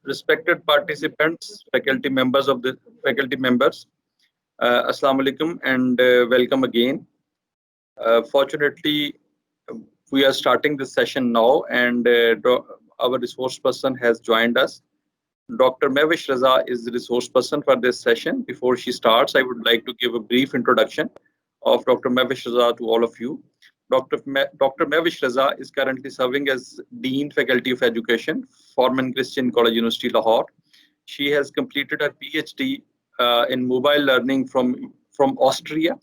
Respected participants, faculty members, Assalamu alaikum and welcome again. Fortunately, we are starting this session now, and our resource person has joined us. Dr. Mehwish Raza is the resource person for this session. Before she starts, I would like to give a brief introduction of Dr. Mehwish Raza to all of you. Dr. Mehwish Raza is currently serving as Dean Faculty of Education, Forman Christian College, University, Lahore. She has completed her PhD in mobile learning from Austria,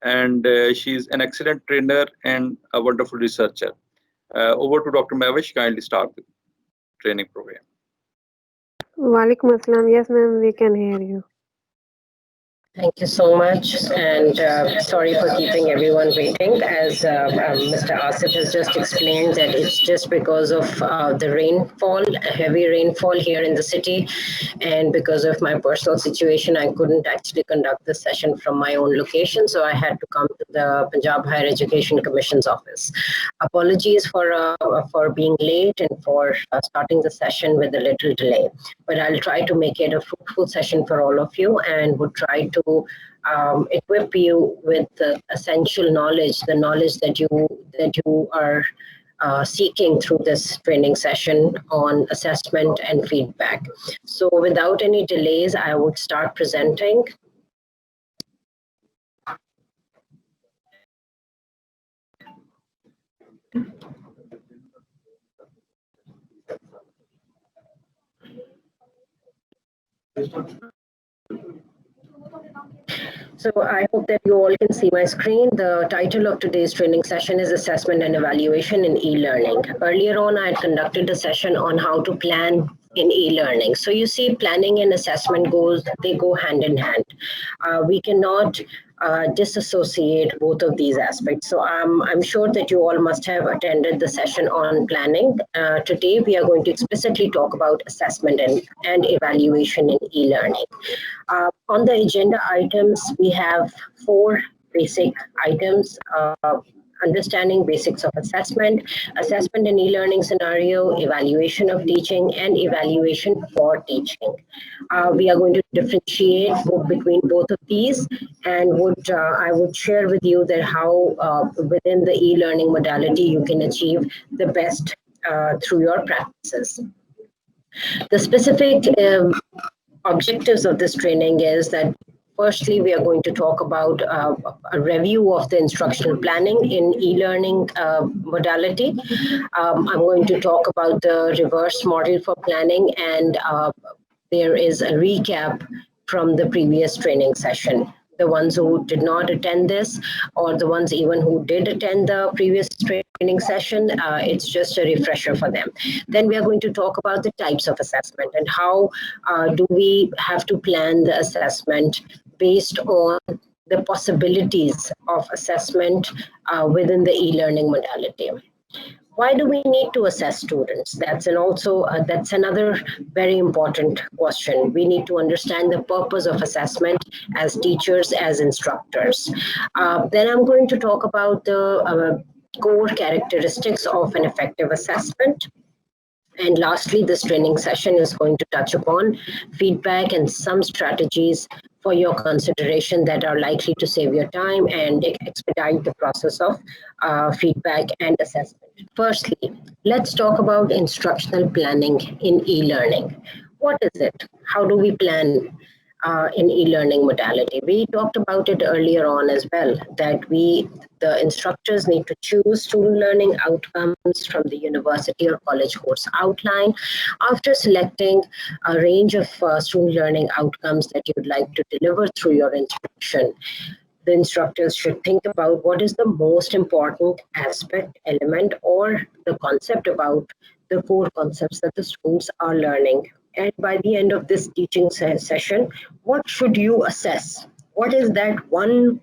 and she is an excellent trainer and a wonderful researcher. Over to Dr. Mehwish, kindly start the training program. Walaikum Assalam. Yes, ma'am, we can hear you. Thank you so much, and sorry for keeping everyone waiting. As Mr. Asif has just explained, that it's just because of the rainfall, heavy rainfall here in the city, and because of my personal situation, I couldn't actually conduct the session from my own location, so I had to come to the Punjab Higher Education Commission's office. Apologies for being late and for starting the session with a little delay, but I'll try to make it a fruitful session for all of you, and would try to equip you with the essential knowledge, the knowledge that you are seeking through this training session on assessment and feedback. So without any delays, I would start presenting. So I hope that you all can see my screen. The title of today's training session is Assessment and Evaluation in E-Learning. Earlier on, I had conducted a session on how to plan in e-learning. So you see, planning and assessment they go hand in hand. We cannot disassociate both of these aspects. So I'm sure that you all must have attended the session on planning. Today, we are going to explicitly talk about assessment and evaluation in e-learning. On the agenda items, we have 4 basic items. Understanding basics of assessment, assessment in e-learning scenario, evaluation of teaching, and evaluation for teaching. We are going to differentiate between both of these, and I would share with you that how within the e-learning modality you can achieve the best through your practices. The specific objectives of this training is that firstly, we are going to talk about a review of the instructional planning in e-learning modality. I'm going to talk about the reverse model for planning, and there is a recap from the previous training session. The ones who did not attend this, or the ones even who did attend the previous training session, it's just a refresher for them. Then we are going to talk about the types of assessment and how do we have to plan the assessment based on the possibilities of assessment within the e-learning modality. Why do we need to assess students? That's another very important question. We need to understand the purpose of assessment as teachers, as instructors. Then I'm going to talk about the core characteristics of an effective assessment. And lastly, this training session is going to touch upon feedback and some strategies for your consideration that are likely to save your time and expedite the process of feedback and assessment. Firstly, let's talk about instructional planning in e-learning. What is it? How do we plan in e-learning modality? We talked about it earlier on as well, that the instructors need to choose student learning outcomes from the university or college course outline. After selecting a range of student learning outcomes that you'd like to deliver through your instruction, the instructors should think about what is the most important aspect, element, or the concept about the core concepts that the students are learning. And by the end of this teaching session, what should you assess? What is that one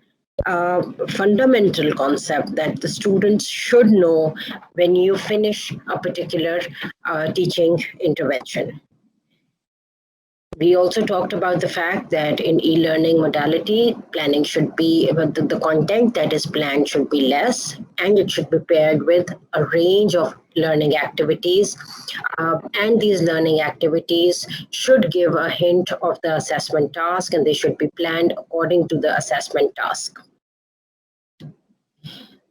fundamental concept that the students should know when you finish a particular teaching intervention? We also talked about the fact that in e-learning modality, planning should be, the content that is planned should be less, and it should be paired with a range of learning activities. And these learning activities should give a hint of the assessment task, and they should be planned according to the assessment task.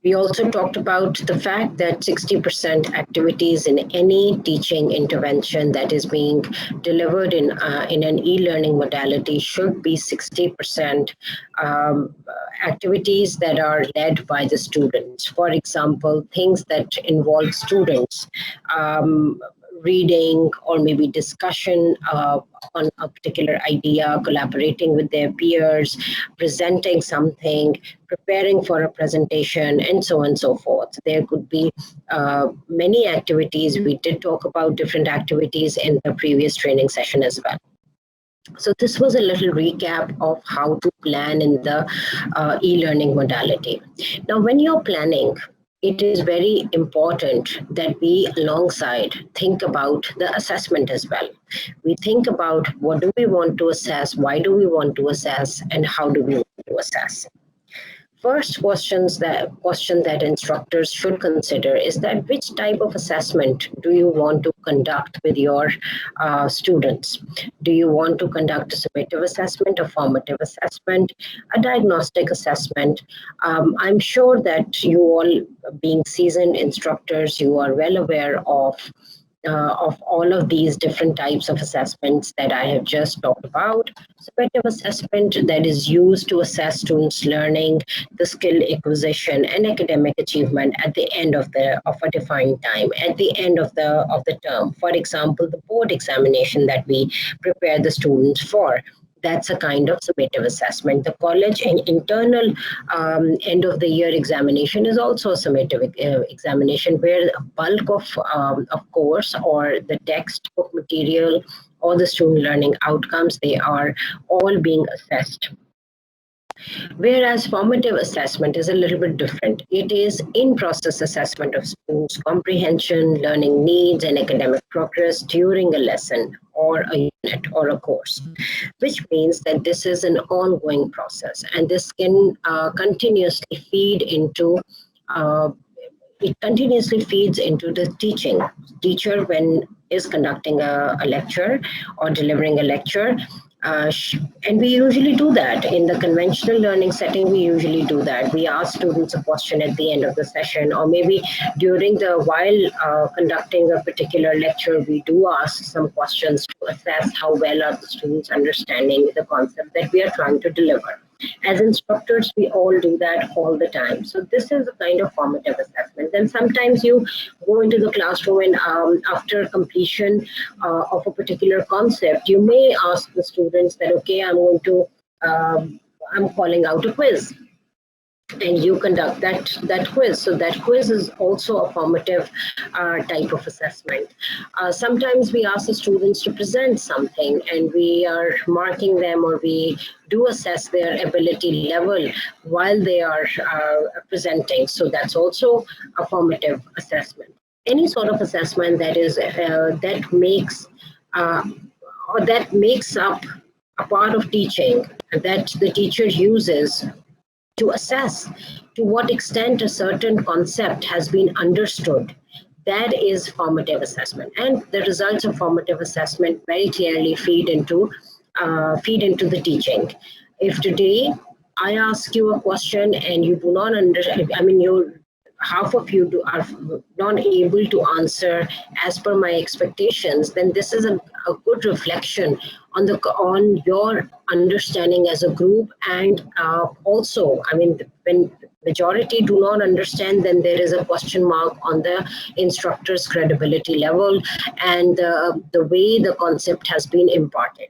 We also talked about the fact that 60% activities in any teaching intervention that is being delivered in an e-learning modality should be 60% activities that are led by the students. For example, things that involve students reading or maybe discussion on a particular idea, collaborating with their peers, presenting something, preparing for a presentation, and so on and so forth. There could be many activities. We did talk about different activities in the previous training session as well. So this was a little recap of how to plan in the e-learning modality. Now, when you're planning, it is very important that we alongside think about the assessment as well. We think about what do we want to assess, why do we want to assess, and how do we want to assess. First question that instructors should consider is that which type of assessment do you want to conduct with your students? Do you want to conduct a summative assessment, a formative assessment, a diagnostic assessment? I'm sure that you all, being seasoned instructors, you are well aware of all of these different types of assessments that I have just talked about. Summative assessment that is used to assess students' learning, the skill acquisition, and academic achievement at the end of a defined time, at the end of the term. For example, the board examination that we prepare the students for. That's a kind of summative assessment. The college and internal end of the year examination is also a summative examination where a bulk of course or the textbook material or the student learning outcomes, they are all being assessed. Whereas formative assessment is a little bit different. It is in-process assessment of students' comprehension, learning needs, and academic progress during a lesson or a unit or a course, which means that this is an ongoing process, and this can continuously feed into it continuously feeds into the teaching. Teacher, when is conducting a lecture or delivering a lecture, and we usually do that in the conventional learning setting. We usually do that. We ask students a question at the end of the session, or maybe during while conducting a particular lecture, we do ask some questions to assess how well are the students understanding the concept that we are trying to deliver. As instructors, we all do that all the time. So this is a kind of formative assessment. Then sometimes you go into the classroom and after completion of a particular concept, you may ask the students that, okay, I'm calling out a quiz. And you conduct that quiz. So that quiz is also a formative type of assessment. Sometimes we ask the students to present something and we are marking them, or we do assess their ability level while they are presenting. So that's also a formative assessment. Any sort of assessment that is that makes up a part of teaching that the teacher uses to assess to what extent a certain concept has been understood. That is formative assessment. And the results of formative assessment very clearly feed into the teaching. If today I ask you a question and you do not understand, half of you are not able to answer as per my expectations, then this is a good reflection on your understanding as a group. And also, when majority do not understand, then there is a question mark on the instructor's credibility level and the way the concept has been imparted.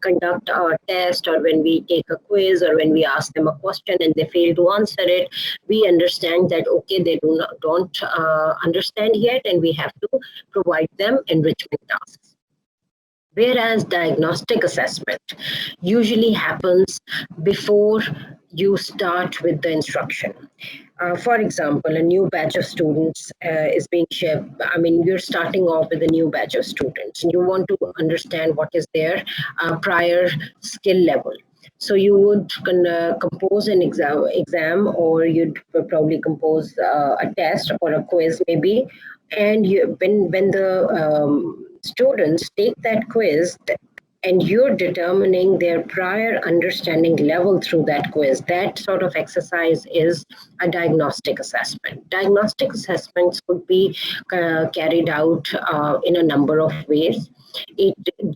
conduct a test, or when we take a quiz, or when we ask them a question and they fail to answer it, we understand that okay, they don't understand yet, and we have to provide them enrichment tasks. Whereas diagnostic assessment usually happens before you start with the instruction. For example, a new batch of students is being shared. I mean, you're starting off with a new batch of students. You want to understand what is their prior skill level. So you would compose an exam, or you'd probably compose a test or a quiz maybe. And when the students take that quiz, and you're determining their prior understanding level through that quiz, that sort of exercise is a diagnostic assessment. Diagnostic assessments could be carried out in a number of ways.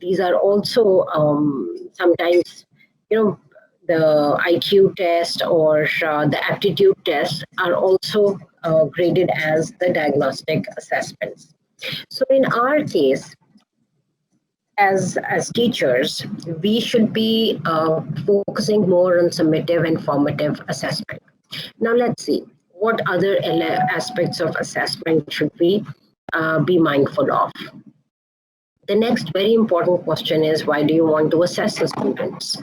These are also sometimes, the IQ test or the aptitude test are also graded as the diagnostic assessments. So in our case, as teachers, we should be focusing more on summative and formative assessment. Now let's see, what other aspects of assessment should we be mindful of? The next very important question is, why do you want to assess the students?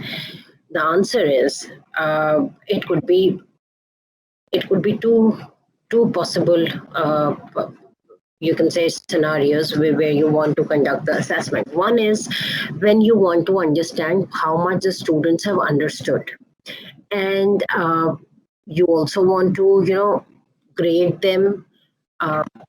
The answer is, it could be two possible you can say scenarios where you want to conduct the assessment. One is when you want to understand how much the students have understood, and you also want to grade them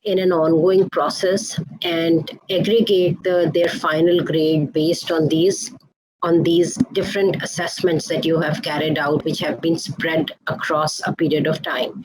in an ongoing process and aggregate their final grade based on these different assessments that you have carried out, which have been spread across a period of time.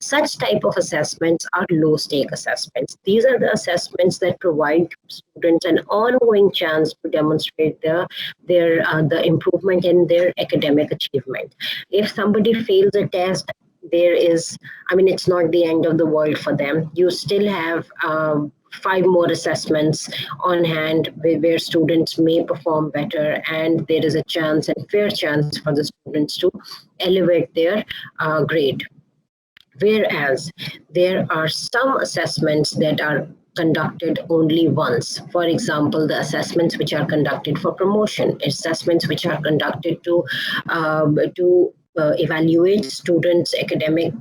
Such type of assessments are low stake assessments. These are the assessments that provide students an ongoing chance to demonstrate the improvement in their academic achievement. If somebody fails a test, it's not the end of the world for them. You still have 5 more assessments on hand where students may perform better, and there is a chance and fair chance for the students to elevate their grade. Whereas there are some assessments that are conducted only once. For example, the assessments which are conducted for promotion, assessments which are conducted to evaluate students' academic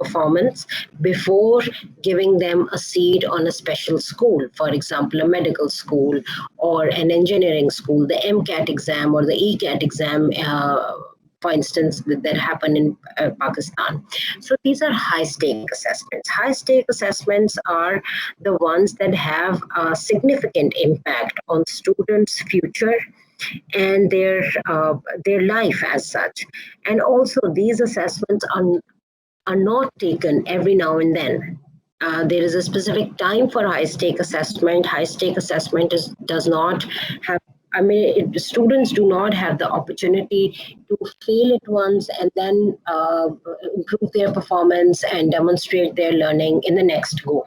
performance before giving them a seat on a special school, for example, a medical school or an engineering school, the MCAT exam or the ECAT exam, for instance, that happen in Pakistan. So these are high-stake assessments. High-stake assessments are the ones that have a significant impact on students' future and their life as such. And also, these assessments are not taken every now and then. There is a specific time for high-stake assessment. High-stake assessment does not have. Students do not have the opportunity to fail it once and then improve their performance and demonstrate their learning in the next go.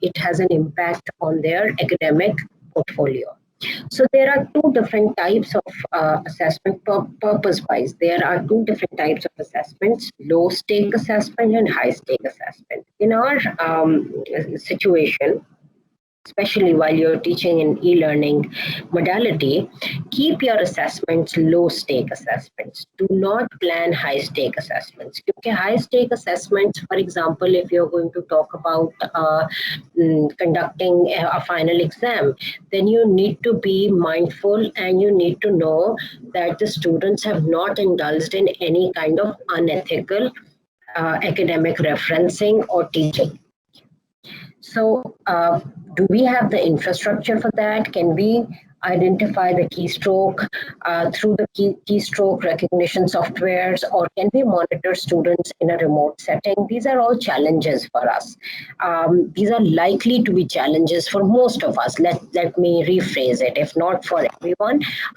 it has an impact on their academic portfolio. So there are two different types of assessment purpose-wise. There are two different types of assessments: low-stake assessment and high-stake assessment. In our situation, especially while you're teaching in e-learning modality, keep your assessments low-stake assessments. Do not plan high-stake assessments. Because high-stake assessments, for example, if you're going to talk about conducting a final exam, then you need to be mindful and you need to know that the students have not indulged in any kind of unethical academic referencing or teaching. So do we have the infrastructure for that? Can we identify the keystroke through the keystroke recognition softwares, or can we monitor students in a remote setting? These are all challenges for us. These are likely to be challenges for most of us. Let me rephrase it. If not for everyone,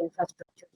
infrastructure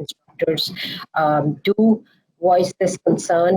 instructors do voice this concern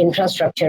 infrastructure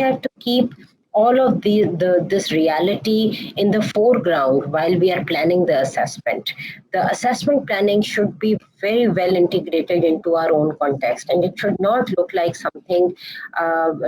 have to keep all of this reality in the foreground while we are planning the assessment. The assessment planning should be very well integrated into our own context, and it should not look like something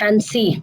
fancy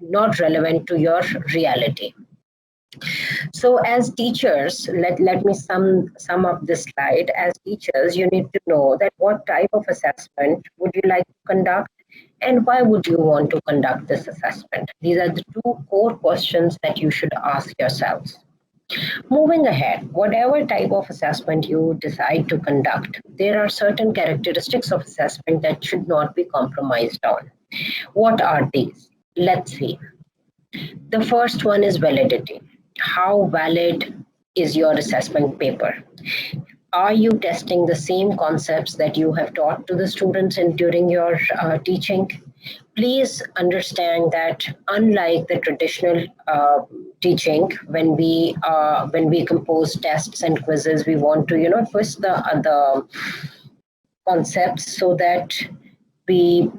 not relevant to your reality. So as teachers, let me sum up this slide. As teachers, you need to know that what type of assessment would you like to conduct and why would you want to conduct this assessment? These are the two core questions that you should ask yourselves. Moving ahead, whatever type of assessment you decide to conduct, there are certain characteristics of assessment that should not be compromised on. What are these? Let's see. The first one is validity. How valid is your assessment paper? Are you testing the same concepts that you have taught to the students during your teaching? Please understand that unlike the traditional teaching, when we compose tests and quizzes, we want to twist the concepts so that we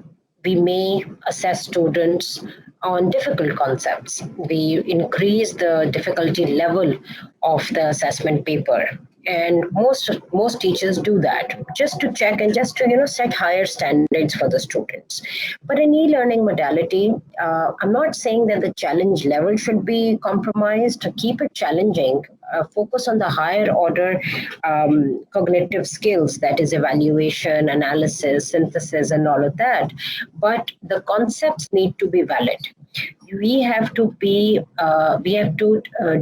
may assess students on difficult concepts. We increase the difficulty level of the assessment paper. And most teachers do that just to check and just to set higher standards for the students. But in e-learning modality, I'm not saying that the challenge level should be compromised. To keep it challenging, focus on the higher order cognitive skills, that is evaluation, analysis, synthesis, and all of that. But the concepts need to be valid. We have to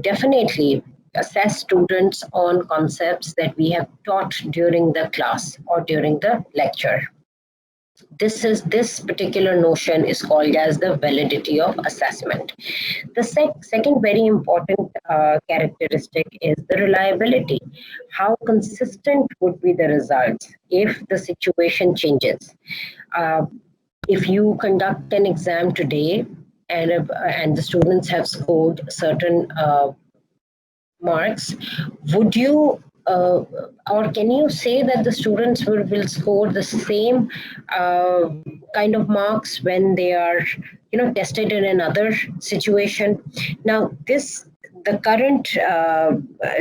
definitely assess students on concepts that we have taught during the class or during the lecture. This particular notion is called as the validity of assessment. The second very important characteristic is the reliability. How consistent would be the results if the situation changes? If you conduct an exam today and the students have scored certain marks, would you or can you say that the students will score the same kind of marks when they are tested in another situation? Now the current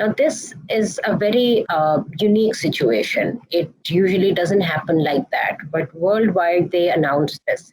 Now, this is a very unique situation. It usually doesn't happen like that, but worldwide they announced this.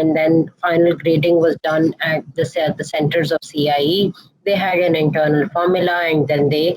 and then final grading was done at the centers of CIE. They had an internal formula and then they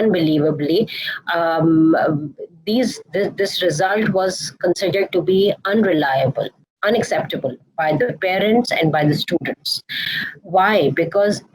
unbelievably, this result was considered to be unreliable, unacceptable by the parents and by the students. Why? Because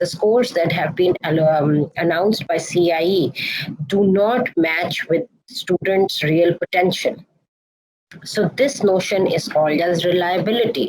the scores that have been announced by CIE do not match with students' real potential. So this notion is called as reliability.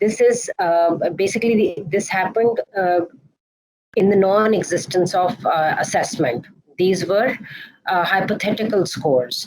This is basically this happened in the non-existence of assessment. These were hypothetical scores.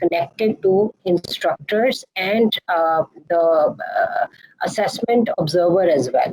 connected to instructors and the assessment observer as well.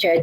check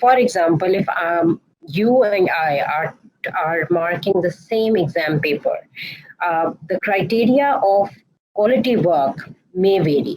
For example, if you and I are marking the same exam paper, the criteria of quality work may vary.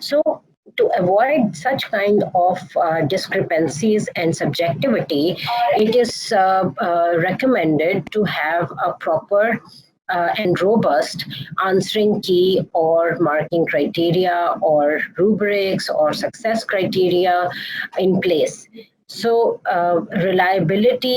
So to avoid such kind of discrepancies and subjectivity, it is recommended to have a proper and robust answering key or marking criteria or rubrics or success criteria in place. So reliability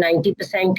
90%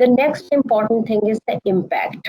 The next important thing is the impact.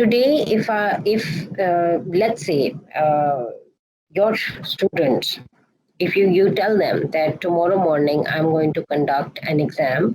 Today, if let's say your students, if you tell them that tomorrow morning I'm going to conduct an exam,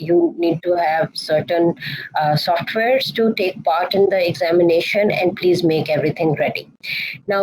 You need to have certain softwares to take part in the examination and please make everything ready. Now,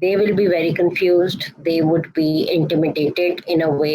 they will be very confused, they would be intimidated in a way.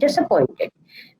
disappointed,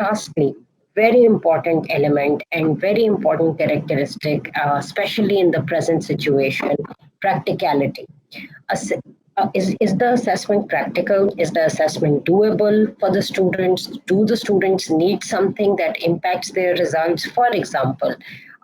Lastly, very important element and very important characteristic, especially in the present situation, practicality. Is the assessment practical? Is the assessment doable for the students? Do the students need something that impacts their results? For example,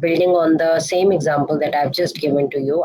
building on the same example that I've just given to you,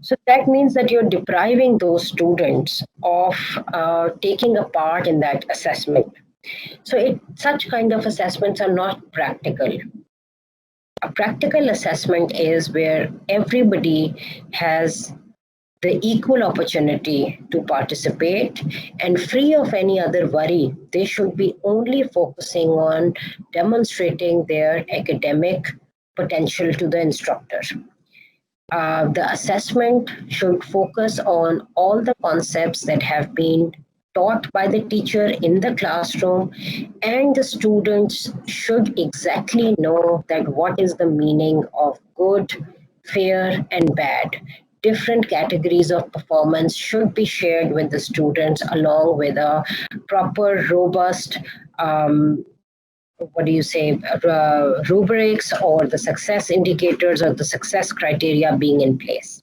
so that means that you're depriving those students of taking a part in that assessment. So such kind of assessments are not practical. A practical assessment is where everybody has the equal opportunity to participate and free of any other worry. They should be only focusing on demonstrating their academic potential to the instructor. The assessment should focus on all the concepts that have been taught by the teacher in the classroom, and the students should exactly know that what is the meaning of good, fair, and bad. Different categories of performance should be shared with the students along with a proper, robust, rubrics or the success indicators or the success criteria being in place.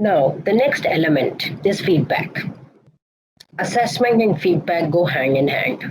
Now, the next element is feedback. Assessment and feedback go hand in hand.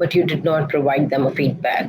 but you did not provide them a feedback.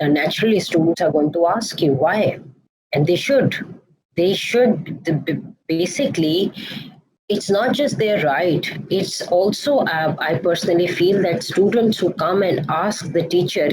Now, naturally, students are going to ask you why, and they should. Basically, it's not just their right, it's also, I personally feel that students who come and ask the teacher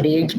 grade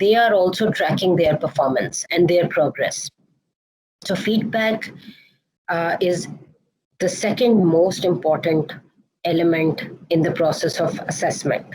They are also tracking their performance and their progress. So feedback is the second most important element in the process of assessment.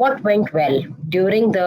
What went well during the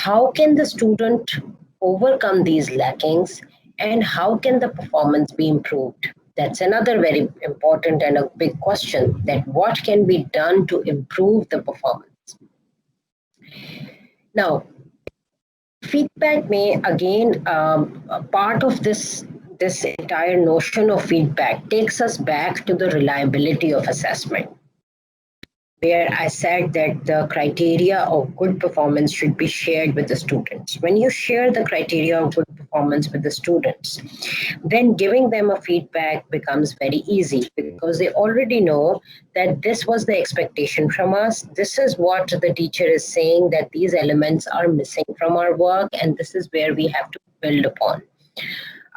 How can the student overcome these lackings and how can the performance be improved? That's another very important and a big question, that what can be done to improve the performance. Now, feedback may again part of this entire notion of feedback takes us back to the reliability of assessment, where I said that the criteria of good performance should be shared with the students. When you share the criteria of good performance with the students, then giving them a feedback becomes very easy, because they already know that this was the expectation from us. This is what the teacher is saying, that these elements are missing from our work, and this is where we have to build upon.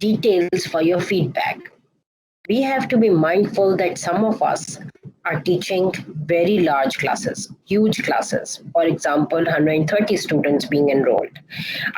details for your feedback. We have to be mindful that some of us are teaching very large classes, huge classes. For example, 130 students being enrolled.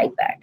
like that.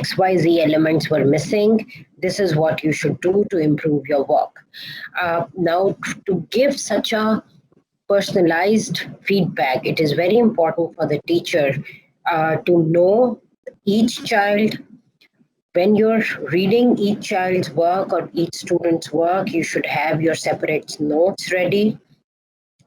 XYZ elements were missing, this is what you should do to improve your work. Now, to give such a personalized feedback, it is very important for the teacher to know each child. When you're reading each child's work or each student's work, you should have your separate notes ready,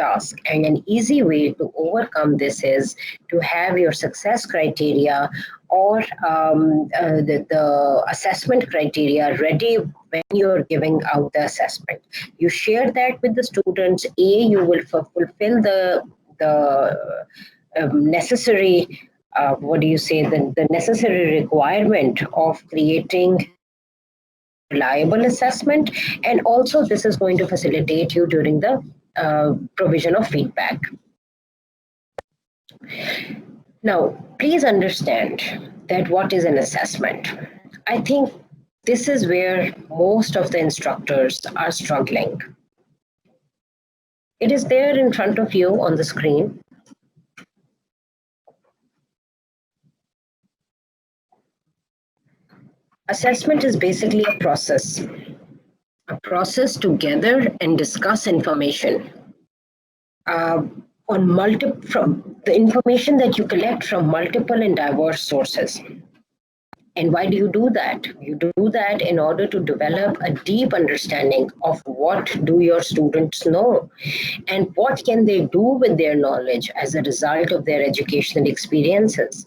task, and an easy way to overcome this is to have your success criteria or the assessment criteria ready when you're giving out the assessment. You share that with the students. You will fulfill the necessary the necessary requirement of creating reliable assessment, and also this is going to facilitate you during the provision of feedback. Now, please understand that what is an assessment. I think this is where most of the instructors are struggling. It is there in front of you on the screen. Assessment is basically a process to gather and discuss information from the information that you collect from multiple and diverse sources. And why do you do that? You do that in order to develop a deep understanding of what do your students know and what can they do with their knowledge as a result of their educational experiences.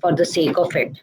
for the sake of it,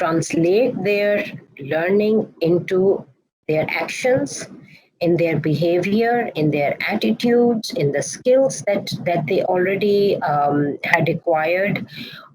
translate their learning into their actions, in their behavior, in their attitudes, in the skills that they already had acquired,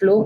flow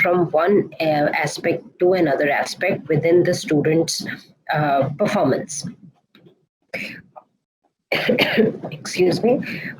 from one aspect to another aspect within the student's performance. Excuse me.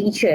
teacher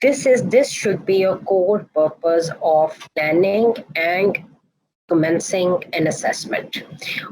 This should be a core purpose of planning and commencing an assessment.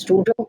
student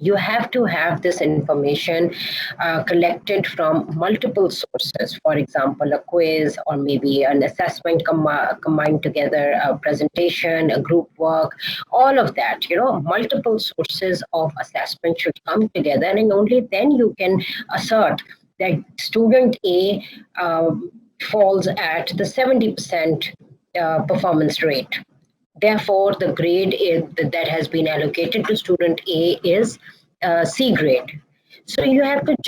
You have to have this information collected from multiple sources. For example, a quiz or maybe an assessment combined together, a presentation, a group work, all of that. Multiple sources of assessment should come together, and only then you can assert that student A falls at the 70% performance rate. Therefore, the grade that has been allocated to student A is C grade. So you have to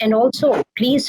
and also please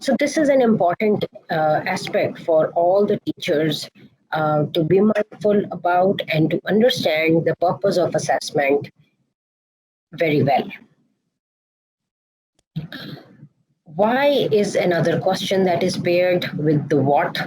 So this is an important aspect for all the teachers to be mindful about and to understand the purpose of assessment very well. Why is another question that is paired with the what.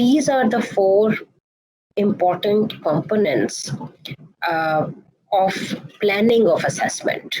These are the 4 important components of planning of assessment.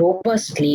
robustly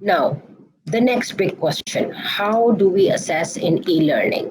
Now, the next big question, how do we assess in e-learning?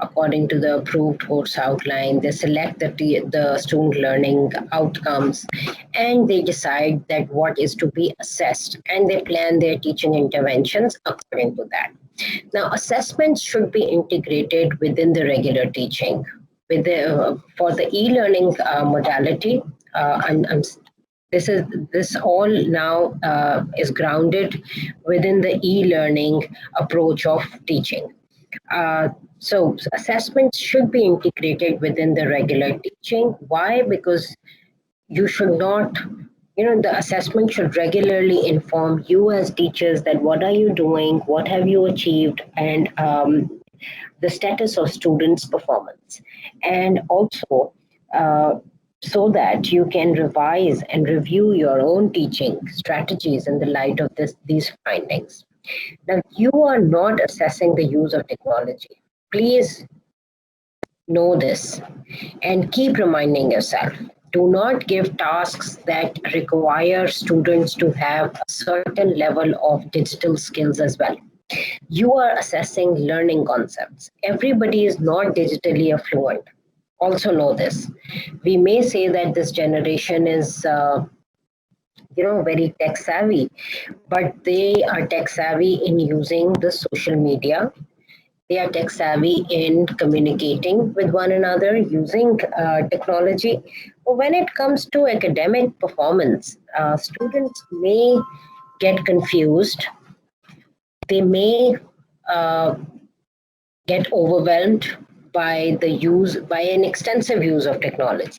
according to the approved course outline. They select the student learning outcomes and they decide that what is to be assessed and they plan their teaching interventions according to that. Now, assessments should be integrated within the regular teaching. For the e-learning modality, this all now is grounded within the e-learning approach of teaching. So assessments should be integrated within the regular teaching. Why? Because you should not, the assessment should regularly inform you as teachers that what are you doing, what have you achieved, and the status of students' performance. And also, so that you can revise and review your own teaching strategies in the light of these findings. Now, you are not assessing the use of technology. Please know this and keep reminding yourself. Do not give tasks that require students to have a certain level of digital skills as well. You are assessing learning concepts. Everybody is not digitally affluent. Also know this. We may say that this generation is very tech savvy, but they are tech savvy in using the social media. They are tech savvy in communicating with one another using technology. But when it comes to academic performance, students may get confused. They may get overwhelmed by an extensive use of technology.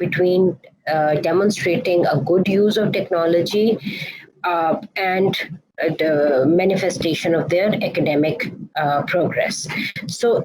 between demonstrating a good use of technology and the manifestation of their academic progress. So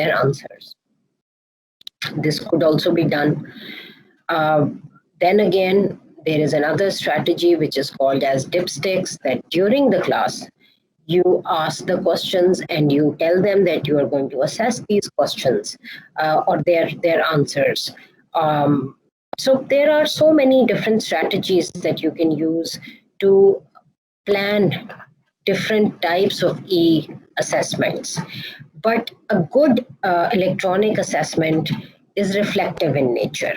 their answers. This could also be done. Then again, there is another strategy which is called as dipsticks, that during the class you ask the questions and you tell them that you are going to assess these questions or their answers. So there are so many different strategies that you can use to plan different types of e-assessments. But a good electronic assessment is reflective in nature.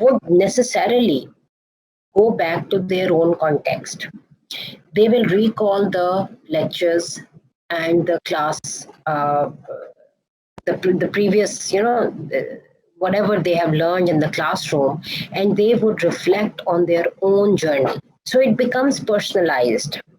would necessarily go back to their own context. They will recall the lectures and the class, the previous, whatever they have learned in the classroom, and they would reflect on their own journey. So it becomes personalized.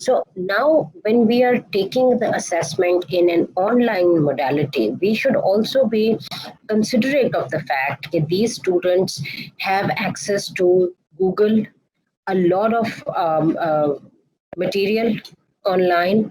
So now when we are taking the assessment in an online modality, we should also be considerate of the fact that these students have access to Google, a lot of material online.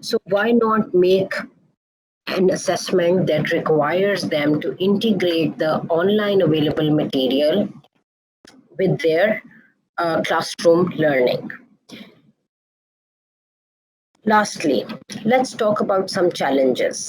So why not make an assessment that requires them to integrate the online available material with their classroom learning? Lastly, let's talk about some challenges.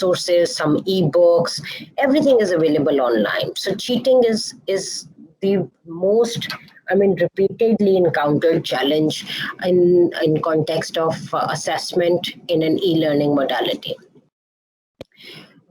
sources, some e-books. Everything is available online. So cheating is the most, repeatedly encountered challenge in context of assessment in an e-learning modality.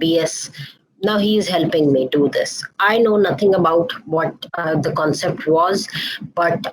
BS. Now he is helping me do this. I know nothing about what the concept was, but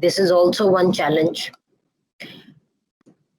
This is also one challenge.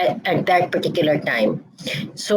at that particular time. So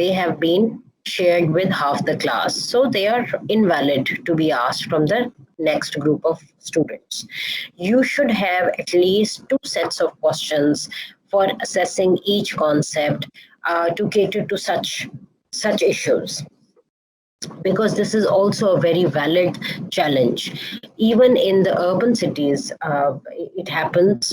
they have been shared with half the class, so they are invalid to be asked from the next group of students. You should have at least 2 sets of questions for assessing each concept to cater to such issues, because this is also a very valid challenge. Even in the urban cities, it happens,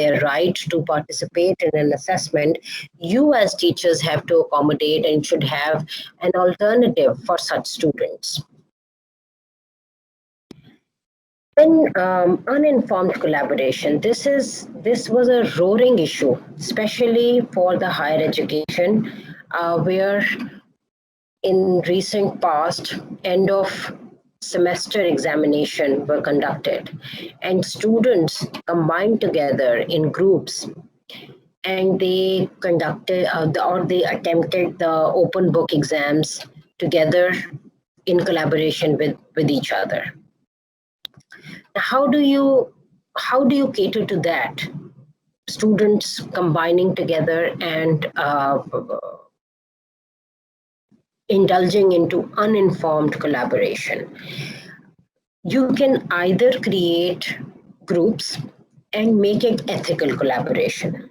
their right to participate in an assessment. You as teachers have to accommodate and should have an alternative for such students. Then uninformed collaboration. This was a roaring issue, especially for the higher education, where in recent past, end of semester examination were conducted, and students combined together in groups, and they conducted they attempted the open book exams together in collaboration with each other. How do you cater to that? Students combining together and indulging into uninformed collaboration. You can either create groups and make it ethical collaboration.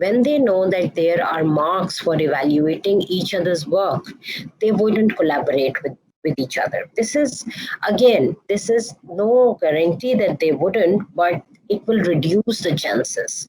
When they know that there are marks for evaluating each other's work, they wouldn't collaborate with each other. This is no guarantee that they wouldn't, but it will reduce the chances.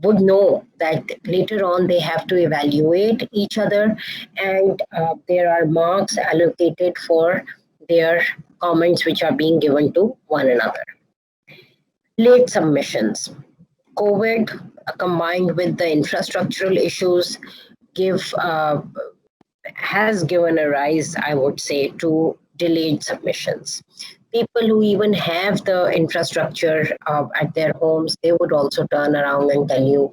would know that later on they have to evaluate each other, and there are marks allocated for their comments which are being given to one another. Late submissions. COVID combined with the infrastructural issues has given a rise, I would say, to delayed submissions. People who even have the infrastructure at their homes, they would also turn around and tell you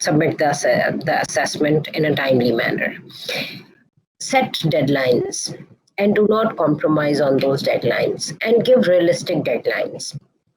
submit the assessment in a timely manner. Set deadlines and do not compromise on those deadlines, and give realistic deadlines.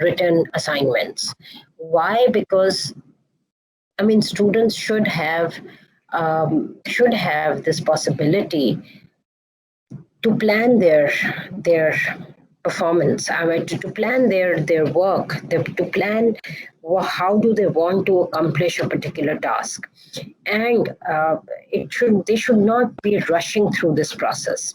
written assignments. Why? Because students should have this possibility to plan their performance, to plan their work, to plan how do they want to accomplish a particular task, and they should not be rushing through this process.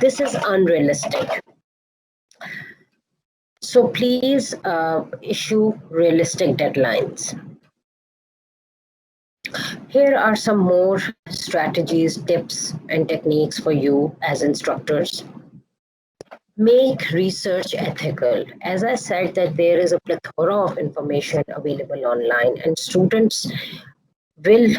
This is unrealistic. So please issue realistic deadlines. Here are some more strategies, tips, and techniques for you as instructors. Make research ethical. As I said, that there is a plethora of information available online, and students will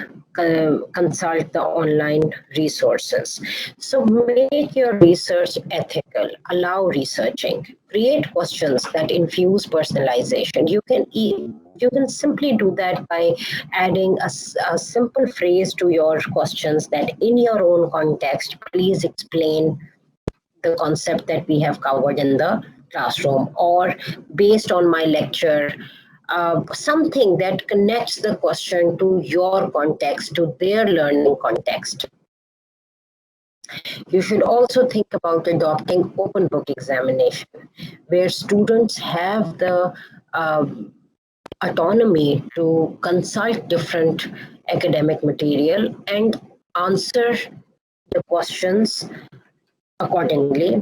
consult the online resources. So make your research ethical, allow researching, create questions that infuse personalization. You can simply do that by adding a simple phrase to your questions that in your own context, please explain the concept that we have covered in the classroom, or based on my lecture, something that connects the question to your context, to their learning context. You should also think about adopting open book examination, where students have the autonomy to consult different academic material and answer the questions accordingly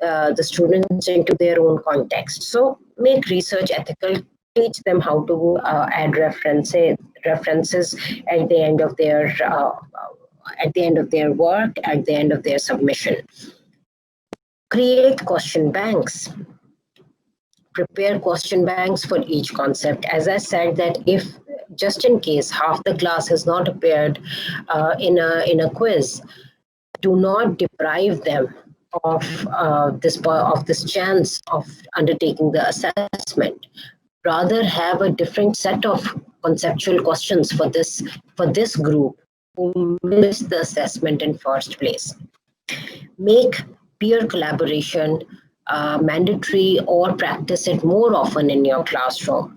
the students into their own context. So make research ethical. Teach them how to add references at the end of their work, at the end of their submission. Create question banks. Prepare question banks for each concept. As I said, that if just in case half the class has not appeared in a quiz, do not deprive them of this chance of undertaking the assessment. Rather, have a different set of conceptual questions for this group who missed the assessment in first place. Make peer collaboration mandatory, or practice it more often in your classroom.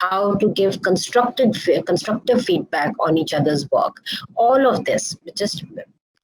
how to give constructive feedback on each other's work. All of this, just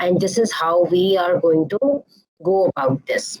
and this is how we are going to go about this.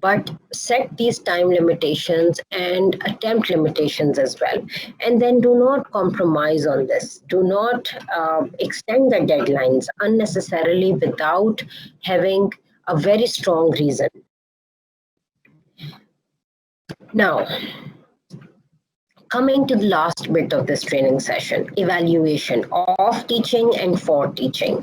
but set these time limitations and attempt limitations as well. And then do not compromise on this. Do not extend the deadlines unnecessarily without having a very strong reason. Now, coming to the last bit of this training session, evaluation of teaching and for teaching.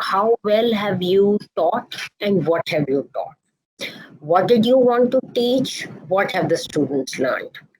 how well have you taught and what have you taught. What did you want to teach? What have the students learned?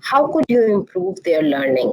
How could you improve their learning?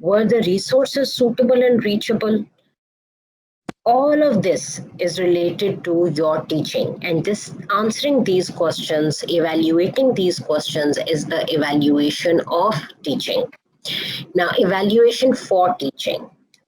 Were the resources suitable and reachable? All of this is related to your teaching, and answering these questions, evaluating these questions is the evaluation of teaching. Now, evaluation for teaching.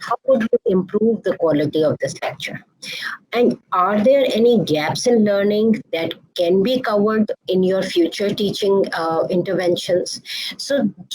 how would you improve the quality of this lecture? And are there any gaps in learning that can be covered in your future teaching interventions? So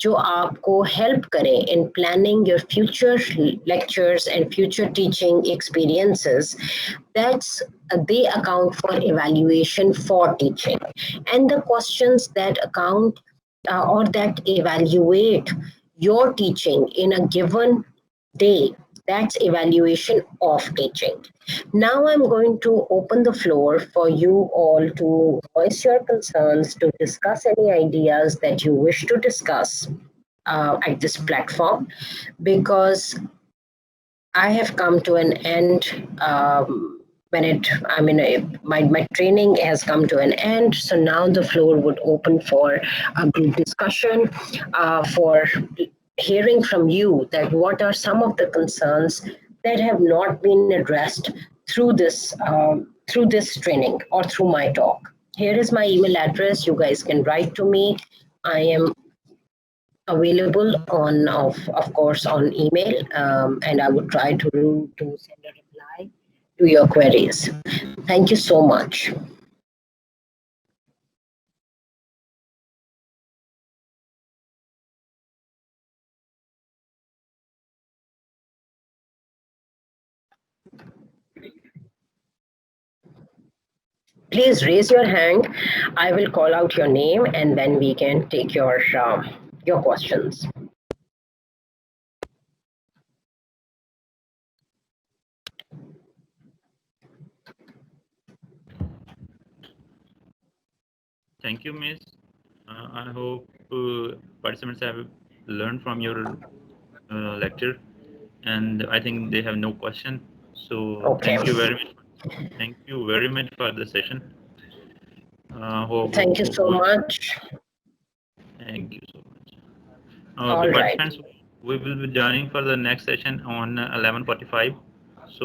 جو آپ کو help کریں ان planning your future lectures and future teaching experiences that's they account for evaluation for teaching, and the questions that account or that evaluate your teaching in a given day, that's evaluation of teaching. Now I'm going to open the floor for you all to voice your concerns, to discuss any ideas that you wish to discuss at this platform, because I have come to an end my training has come to an end. So now the floor would open for a group discussion, for hearing from you that what are some of the concerns that have not been addressed through this training or through my talk. Here is my email address. You guys can write to me. I am available on, of course, on email, and I would try to send a reply to your queries. Thank you so much. Please raise your hand. I will call out your name, and then we can take your questions. Thank you, Miss. I hope participants have learned from your lecture, and I think they have no question. So Okay. Thank you very much. Thank you very much for the session. Thank you so much. Thank you so much. All Okay, right. participants, we will be joining for the next session on 11:45. So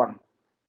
1.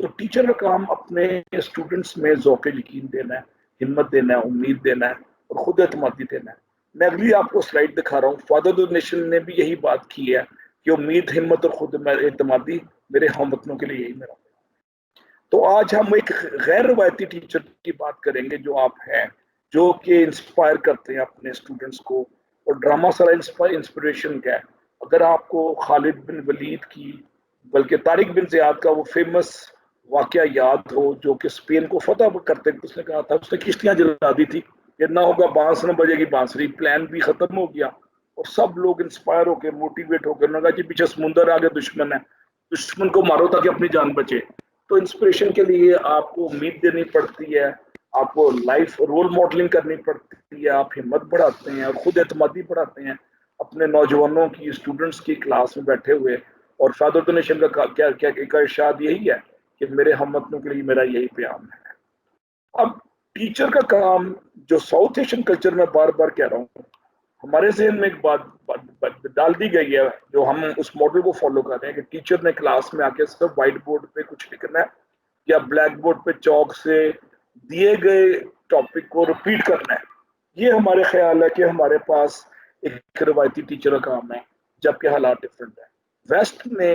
تو teacher کا کام اپنے students میں ذوق یقین دینا ہے، ہمت دینا ہے، امید دینا ہے اور خود اعتمادی دینا ہے. میں اگلی آپ کو سلائڈ دکھا رہا ہوں. فادر آف دا نیشن نے بھی یہی بات کی ہے کہ امید، ہمت اور خود اعتمادی میرے ہم وطنوں کے لیے یہی میرا. تو آج ہم ایک غیر روایتی ٹیچر کی بات کریں گے جو آپ ہیں، جو کہ انسپائر کرتے ہیں اپنے اسٹوڈنٹس کو. اور ڈرامہ سارا انسپریشن کا ہے. اگر آپ کو خالد بن ولید کی بلکہ طارق بن زیاد کا وہ فیمس واقعہ یاد ہو جو کہ اسپین کو فتح کرتے، اس نے کہا تھا اس نے کشتیاں جلا دی تھی کہ نہ ہوگا بانس نہ بجے گی بانسری، پلان بھی ختم ہو گیا اور سب لوگ انسپائر ہو کے موٹیویٹ ہو کے انہوں نے کہا کہ پیچھے سمندر آگے دشمن ہے، دشمن کو مارو تاکہ اپنی جان بچے. تو انسپریشن کے لیے آپ کو امید دینی پڑتی ہے، آپ کو لائف رول ماڈلنگ کرنی پڑتی ہے، آپ ہمت بڑھاتے ہیں اور خود اعتمادی بڑھاتے ہیں اپنے نوجوانوں کی، اسٹوڈنٹس کی کلاس میں بیٹھے ہوئے. اور فادر آف دا نیشن کا کیا ارشاد یہی ہے کہ میرے ہم وطنوں کے لیے میرا یہی پیغام ہے. اب ٹیچر کا کام جو ساؤتھ ایشین کلچر میں بار بار کہہ رہا ہوں، ہمارے ذہن میں ایک بات ڈال دی گئی ہے جو ہم اس ماڈل کو فالو کر رہے ہیں کہ ٹیچر نے کلاس میں آ کے صرف وائٹ بورڈ پہ کچھ لکھنا ہے یا بلیک بورڈ پہ چاک سے دیے گئے ٹاپک کو ریپیٹ کرنا ہے. یہ ہمارے خیال ہے کہ ہمارے پاس ایک روایتی ٹیچر کا کام ہے، جبکہ حالات ڈفرینٹ ہیں. ویسٹ نے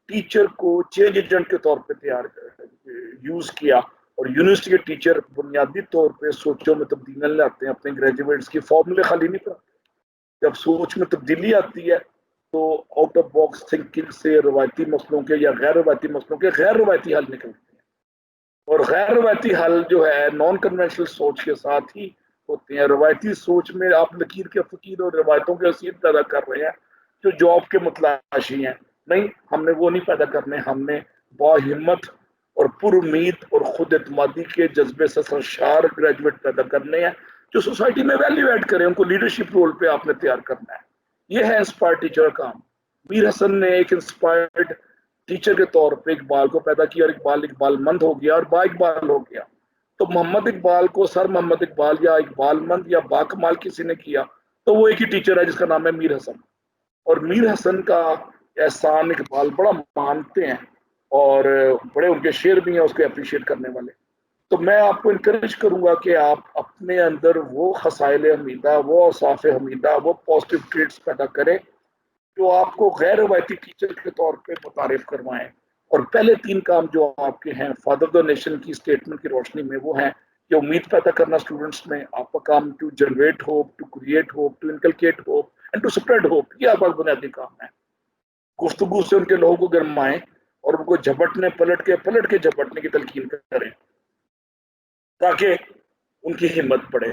ٹیچر کو چینج ایجنٹ کے طور پہ یوز کیا اور یونیورسٹی کے ٹیچر بنیادی طور پہ سوچوں میں تبدیلیاں لاتے ہیں، اپنے گریجویٹس کی فارمولے خالی نہیں پڑھاتے. جب سوچ میں تبدیلی آتی ہے تو آؤٹ آف باکس تھنکنگ سے روایتی مسئلوں کے یا غیر روایتی مسئلوں کے غیر روایتی حل نکلتے ہیں. اور غیر روایتی حل جو ہے نان کنونشنل سوچ کے ساتھ ہی ہوتے ہیں. روایتی سوچ میں آپ لکیر کے فقیر اور روایتوں کے اسیر پیدا کر رہے ہیں جو جاب کے متلاشی ہیں. نہیں، ہم نے وہ نہیں پیدا کرنے، ہم نے با ہمت اور پر امید اور خود اعتمادی کے جذبے سے سرشار گریجویٹ پیدا کرنے ہیں جو سوسائٹی میں ویلیو ایڈ کریں، ان کو لیڈرشپ رول پہ آپ نے تیار کرنا ہے. یہ ہے انسپائر ٹیچر کا کام. میر حسن نے ایک انسپائرڈ ٹیچر کے طور پہ اقبال کو پیدا کیا اور اقبال مند ہو گیا اور با اقبال ہو گیا. تو محمد اقبال کو سر محمد اقبال یا اقبال مند یا با کمال کسی نے کیا تو وہ ایک ہی ٹیچر ہے جس کا نام ہے میر حسن. اور میر حسن کا احسان اقبال بڑا مانتے ہیں اور بڑے ان کے شعر بھی ہیں اس کو اپریشیٹ کرنے والے. تو میں آپ کو انکریج کروں گا کہ آپ اپنے اندر وہ خصائل حمیدہ، وہ اوصاف حمیدہ، وہ پازیٹیو ٹریٹس پیدا کریں جو آپ کو غیر روایتی ٹیچر کے طور پہ متعارف کروائیں. اور پہلے 3 کام جو آپ کے ہیں فادر آف دا نیشن کی اسٹیٹمنٹ کی روشنی میں وہ ہیں کہ امید پیدا کرنا اسٹوڈنٹس میں. آپ کا کام to generate hope, to create hope, to inculcate hope and to spread hope. یہ آپ کا بنیادی کام ہے. گفتگو سے ان کے لوگوں کو گرمائیں اور ان کو پلٹ کے جھپٹنے کی تلقین کریں تاکہ ان کی ہمت بڑھے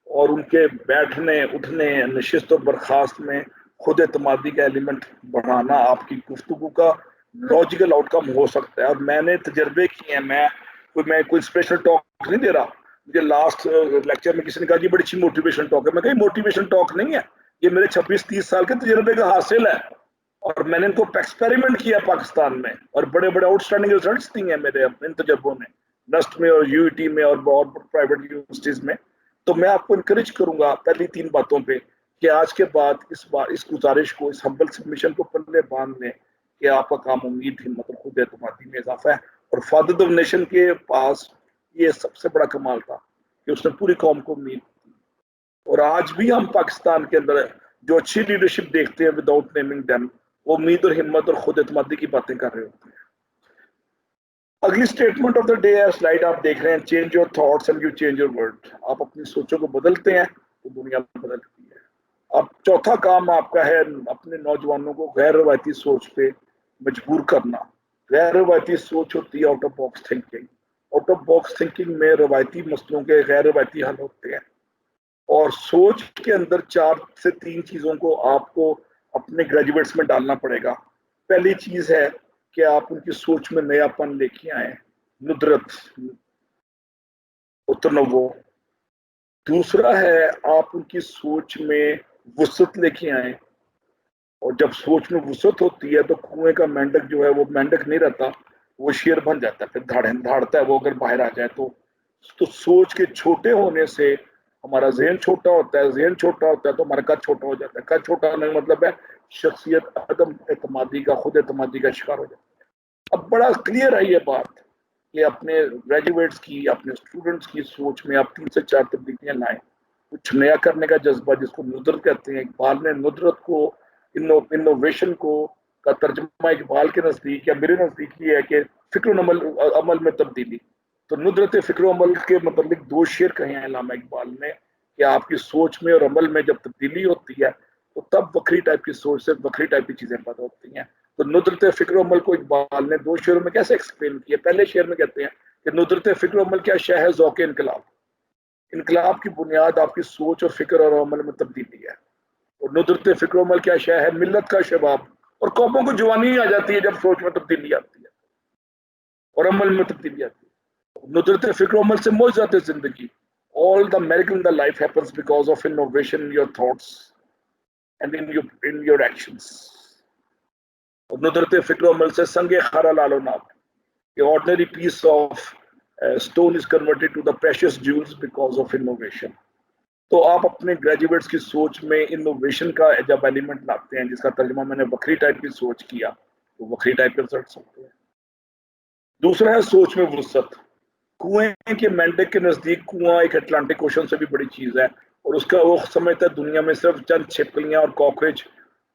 اور ان کے بیٹھنے، اٹھنے، نشست و برخاست میں خود اعتمادی کا ایلیمنٹ بڑھانا آپ کی گفتگو کا لاجیکل آؤٹ کم ہو سکتا ہے. اور میں نے تجربے کیے ہیں، میں کوئی اسپیشل ٹاک نہیں دے رہا. مجھے لاسٹ لیکچر میں کسی نے کہا جی بڑی اچھی موٹیویشن ٹاک ہے. میں کہا موٹیویشن ٹاک نہیں ہے، یہ میرے 26-30 سال کے تجربے کا حاصل ہے اور میں نے ان کو ایکسپیریمنٹ کیا پاکستان میں اور بڑے بڑے آؤٹ اسٹینڈنگ ریزلٹس دیے ہیں میرے ان تجربوں میں، نسٹ میں اور یو ٹی میں اور پرائیویٹ یونیورسٹیز میں. تو میں آپ کو انکریج کروں گا پہلی 3 باتوں پہ کہ آج کے بعد اس گزارش کو، اس ہمبل سبمیشن کو پلے باندھ لیں کہ آپ کا کام امید، ہمت اور خود اعتمادی میں اضافہ ہے. اور فادر آف نیشن کے پاس یہ سب سے بڑا کمال تھا کہ اس نے پوری قوم کو امید دی. اور آج بھی ہم پاکستان کے اندر جو اچھی لیڈرشپ دیکھتے ہیں وداؤٹ نیمنگ دیم، وہ امید اور ہمت اور خود اعتمادی کی باتیں کر رہے ہوتے ہیں. اگلی سٹیٹمنٹ آف دا ڈے ہے، سلائیڈ آپ دیکھ رہے ہیں. Change your thoughts and you change your world. آپ اپنی سوچوں کو بدلتے ہیں تو دنیا بدلتی ہے. اب چوتھا کام آپ کا ہے اپنے نوجوانوں کو غیر روایتی سوچ پہ مجبور کرنا. غیر روایتی سوچ ہوتی ہے out of box thinking. Out of box thinking میں روایتی مسئلوں کے غیر روایتی حل ہوتے ہیں اور سوچ کے اندر 4 سے 3 چیزوں کو آپ کو اپنے گریجویٹس میں ڈالنا پڑے گا. پہلی چیز ہے کہ آپ ان کی سوچ میں نیا پن لے کے آئیں، ندرت تنوع. دوسرا ہے آپ ان کی سوچ میں وسعت لے کے آئیں، اور جب سوچ میں وسعت ہوتی ہے تو کنویں کا مینڈک جو ہے وہ مینڈک نہیں رہتا، وہ شیر بن جاتا ہے، پھر دھاڑتا ہے وہ اگر باہر آ جائے تو سوچ کے چھوٹے ہونے سے ہمارا ذہن چھوٹا ہوتا ہے، ذہن چھوٹا ہوتا ہے تو ہمارا قد چھوٹا ہو جاتا ہے، قد چھوٹا ہونے کا مطلب ہے شخصیت عدم اعتمادی کا، خود اعتمادی کا شکار ہو جاتا ہے. اب بڑا کلیئر ہے یہ بات کہ اپنے گریجویٹس کی اپنے اسٹوڈنٹس کی سوچ میں آپ 3 سے 4 تبدیلیاں لائیں. کچھ نیا کرنے کا جذبہ جس کو ندرت کہتے ہیں. اقبال نے ندرت کو انوویشن کو کا ترجمہ اقبال کے نزدیک یا میرے نزدیک یہ ہے کہ فکر و عمل میں تبدیلی. تو ندرت فکر و عمل کے متعلق 2 شعر کہے ہیں علامہ اقبال نے کہ آپ کی سوچ میں اور عمل میں جب تبدیلی ہوتی ہے تو تب وکری ٹائپ کی سوچ سے وکری ٹائپ کی چیزیں پیدا ہوتی ہیں. تو ندرت فکر و عمل کو اقبال نے 2 شعروں میں کیسے ایکسپلین کیا؟ پہلے شعر میں کہتے ہیں کہ ندرت فکر و عمل کیا شے ہے؟ ذوق انقلاب. انقلاب کی بنیاد آپ کی سوچ اور فکر اور عمل میں تبدیلی ہے. اور ندرت فکر و عمل کیا شے ہے؟ ملت کا شباب. اور قوموں کو جوانی آ جاتی ہے جب سوچ میں تبدیلی آتی ہے اور عمل میں تبدیلی آتی ہے. ندرت فکر و عمل سے معجزات زندگی. All the miracle in the life happens because of innovation in your thoughts and in your actions. اور ندرت فکر و عمل سے سنگ خارا Lalu ناب. The ordinary piece of stone is converted to the precious jewels because of innovation. تو آپ اپنے graduates کی سوچ میں انوویشن کا جب ایلیمنٹ لاتے ہیں جس کا ترجمہ میں نے وکری ٹائپ کی سوچ کیا تو وکری ٹائپ کے رزلٹس ہوتے ہیں. دوسرا ہے سوچ میں وسعت. کنویں کے مینڈک کے نزدیک کنواں ایک اٹلانٹک اوشن سے بھی بڑی چیز ہے اور اس کا وہ سمجھتا ہے دنیا میں صرف چند چھپکلیاں اور کاکروچ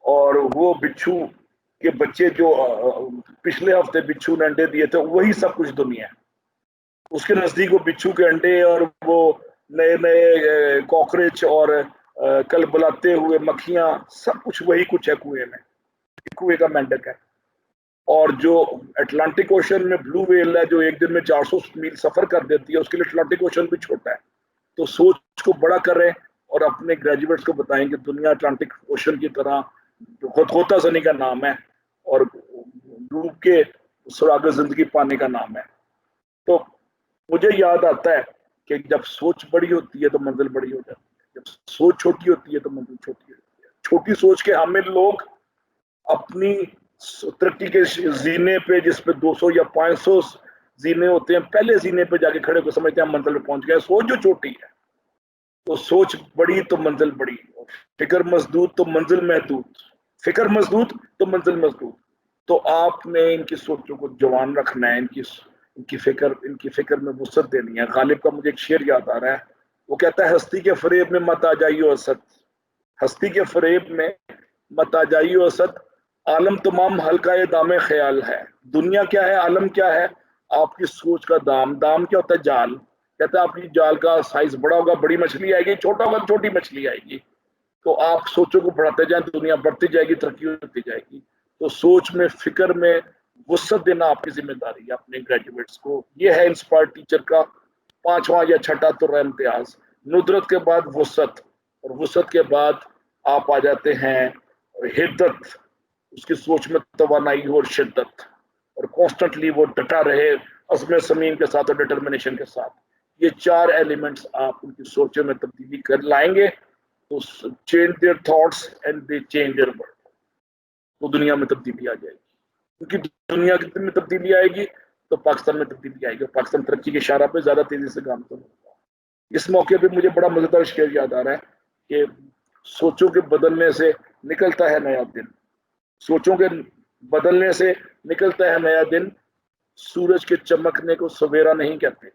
اور وہ بچھو کے بچے جو پچھلے ہفتے بچھو نے انڈے دیے تھے وہی سب کچھ دنیا ہے. اس کے نزدیک وہ بچھو کے انڈے اور وہ نئے نئے کاکروچ اور کل بلاتے ہوئے مکھیاں سب کچھ وہی کچھ ہے کنویں میں. کنویں کا مینڈک ہے. اور جو اٹلانٹک اوشن میں بلو ویل ہے جو ایک دن میں 400 میل سفر کر دیتی ہے اس کے لیے اٹلانٹک اوشن بھی چھوٹا ہے. تو سوچ کو بڑا کریں اور اپنے گریجویٹس کو بتائیں کہ دنیا اٹلانٹک اوشن کی طرح غوطہ زنی کا نام ہے اور ڈوب کے سراغ زندگی پانے کا نام ہے. تو مجھے یاد آتا ہے کہ جب سوچ بڑی ہوتی ہے تو منزل بڑی ہو جاتی ہے. جب سوچ چھوٹی ہوتی ہے تو منزل چھوٹی ہوتی ہے. چھوٹی سوچ کے حامل لوگ اپنی ترقی کے زینے پہ جس پہ 200 یا 500 زینے ہوتے ہیں پہلے زینے پہ جا کے کھڑے کو سمجھتے ہیں ہم منزل پہ پہنچ گئے. سوچ جو چھوٹی ہے تو سوچ بڑی تو منزل بڑی. فکر مسدود تو منزل محدود. فکر مسدود تو منزل مسدود. تو آپ نے ان کی سوچوں کو جوان رکھنا ہے. ان کی فکر میں وسعت دینی ہے. غالب کا مجھے ایک شعر یاد آ رہا ہے. وہ کہتا ہے ہستی کے فریب میں مت آ جائیو اسد. ہستی کے فریب میں مت آ جائیو اسد. عالم تمام حلقہ دام خیال ہے. دنیا کیا ہے؟ عالم کیا ہے؟ آپ کی سوچ کا دام. دام کیا ہوتا ہے؟ جال. کہتا ہے آپ کی جال کا سائز بڑا ہوگا بڑی مچھلی آئے گی, چھوٹا ہوگا چھوٹی مچھلی آئے گی. تو آپ سوچوں کو بڑھاتے جائیں دنیا بڑھتی جائے گی, ترقی ہوتی جائے گی. تو سوچ میں فکر میں وسعت دینا آپ کی ذمہ داری ہے اپنے گریجویٹس کو. یہ ہے انسپائر ٹیچر کا 5واں یا 6ٹھا تو امتیاز. ندرت کے بعد وسعت اور وسعت کے بعد آپ آ جاتے ہیں حدت. اس کی سوچ میں توانائی اور شدت اور کانسٹنٹلی وہ ڈٹا رہے عزم صمیم کے ساتھ اور ڈٹرمنیشن کے ساتھ. یہ 4 ایلیمنٹس آپ ان کی سوچوں میں تبدیلی کر لائیں گے تو change their thoughts and they change their world. تو دنیا میں تبدیلی آ جائے گی. کیونکہ دنیا میں تبدیلی آئے گی تو پاکستان میں تبدیلی آئے گی. پاکستان ترقی کے شاہراہ پہ زیادہ تیزی سے گامزن ہوگا. اس موقع پہ مجھے بڑا مزیدار شعر یاد آ رہا ہے کہ سوچوں کے بدلنے سے نکلتا ہے نیا دن. سوچوں کے بدلنے سے نکلتا ہے نیا دن. سورج کے چمکنے کو سویرا نہیں کہتے.